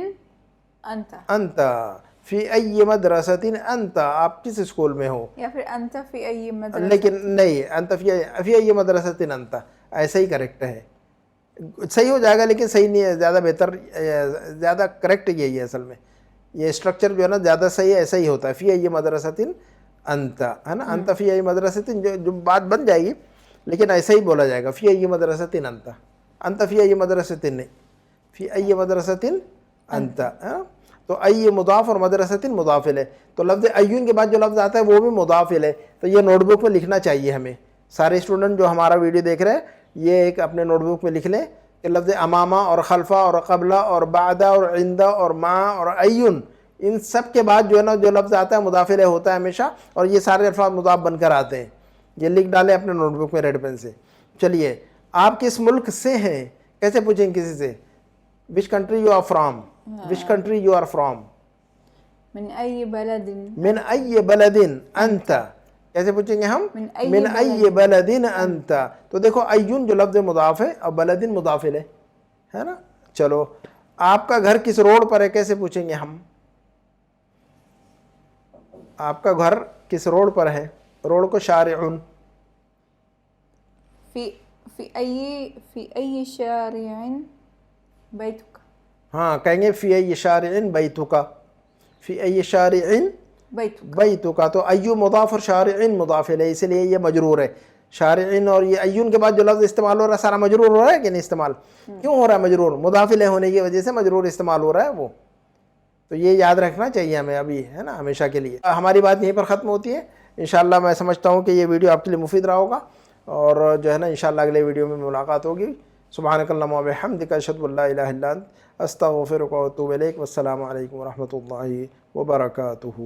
انت. انت فی ای مدرسۃ انت. آپ کس اسکول میں ہو؟ یا پھر انت فی ای مدرسۃ. لیکن نہیں، انت فی ای مدرسۃ انت ایسا ہی کریکٹ ہے. صحیح ہو جائے گا لیکن صحیح نہیں ہے. زیادہ بہتر، زیادہ کریکٹ یہی ہے اصل میں. یہ اسٹرکچر جو ہے نا زیادہ صحیح ہے، ایسا ہی ہوتا ہے. فی ای مدرسۃ انت ہے نا. انت فی ای مدرسۃ جو بات بن جائے گی لیکن ایسا ہی بولا جائے گا. فی ای مدرسۃ انت. انت فی ای مدرسۃ نہیں، فی ای مدرسۃ انت. تو ای مضاف اور مدرسۃ مضاف الیہ. تو لفظ ایون کے بعد جو لفظ آتا ہے وہ بھی مضاف الیہ. تو یہ نوٹ بک میں لکھنا چاہیے ہمیں. سارے اسٹوڈنٹ جو ہمارا ویڈیو دیکھ رہے ہیں یہ ایک اپنے نوٹ بک میں لکھ لیں کہ لفظ امامہ اور خلفہ اور قبلہ اور بعدہ اور عندہ اور مع اور ایون، ان سب کے بعد جو ہے نا جو لفظ آتا ہے مضاف الیہ ہوتا ہے ہمیشہ اور یہ سارے الفاظ مضاف بن کر آتے ہیں. یہ لکھ ڈالیں اپنے نوٹ بک میں ریڈ پین سے. چلیے آپ کس ملک سے ہیں کیسے پوچھیں کسی سے؟ Which country you are from. Which country you are from. من ای بلد. من ای بلد انت. کیسے پوچھیں گے ہم؟ من ای بلد انت. تو دیکھو ایون جو لفظ مضاف ہے اور بلد مضاف الیہ ہے نا. چلو آپ کا گھر کس روڈ پر ہے کیسے پوچھیں گے ہم؟ آپ کا گھر کس روڈ پر ہے؟ روڈ کو شارع. فی ای شارع بیتک. ہاں کہیں گے فی ای شارع بیتک. فی ای شارع بیتک. تو ایو مضاف اور شارع مضاف الیہ، اس لیے یہ مجرور ہے. شارعین اور یہ ایون کے بعد جو لفظ استعمال ہو رہا ہے سارا مجرور ہو رہا ہے کہ نہیں؟ استعمال کیوں ہو رہا ہے مجرور؟ مضاف الیہ ہونے کی وجہ سے مجرور استعمال ہو رہا ہے وہ. تو یہ یاد رکھنا چاہیے ہمیں ابھی ہے نا ہمیشہ کے لیے. ہماری بات یہیں پر ختم ہوتی ہے. انشاءاللہ میں سمجھتا ہوں کہ یہ ویڈیو آپ کے لیے مفید رہا ہوگا اور جو ہے نا انشاءاللہ اگلے ویڈیو میں ملاقات ہوگی. سبحانک اللہم و بحمدک اشہد ان لا الہ الا انت استغفرک و اتوب الیک. والسلام علیکم ورحمۃ اللہ وبرکاتہ.